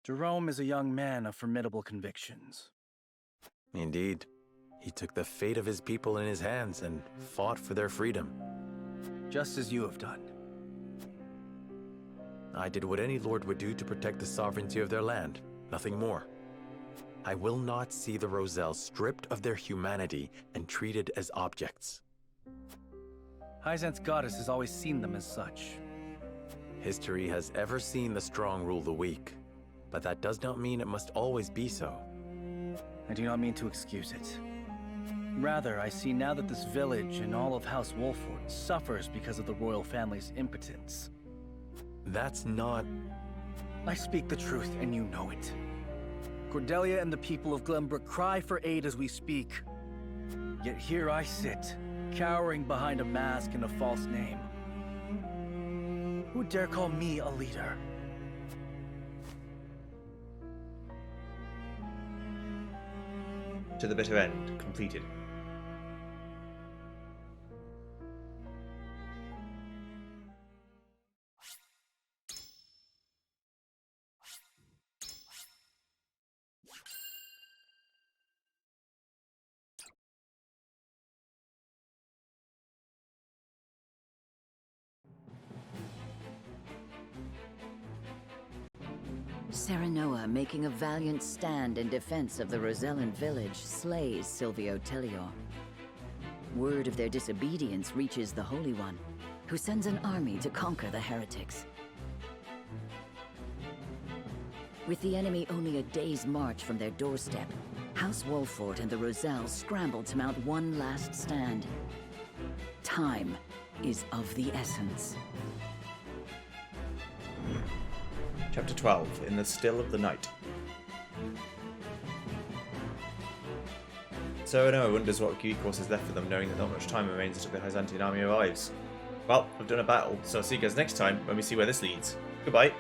Jerome is a young man of formidable convictions. Indeed. He took the fate of his people in his hands and fought for their freedom. Just as you have done. I did what any lord would do to protect the sovereignty of their land, nothing more. I will not see the Roselle stripped of their humanity and treated as objects. Hyzante's goddess has always seen them as such. History has ever seen the strong rule the weak, but that does not mean it must always be so. I do not mean to excuse it. Rather, I see now that this village and all of House Wolford suffers because of the royal family's impotence. That's not... I speak the truth, and you know it. Cordelia and the people of Glenbrook cry for aid as we speak. Yet here I sit, cowering behind a mask and a false name. Who dare call me a leader? To the bitter end, completed. Serenoa, making a valiant stand in defense of the Rosellan village, slays Silvio Tellior. Word of their disobedience reaches the Holy One, who sends an army to conquer the heretics. With the enemy only a day's march from their doorstep, House Wolford and the Roselle scramble to mount one last stand. Time is of the essence. Chapter 12, In the Still of the Night. Serenoa wonders what key course is left for them, knowing that not much time remains until the Hyzantean army arrives. Well, I've done a battle, so I'll see you guys next time when we see where this leads. Goodbye.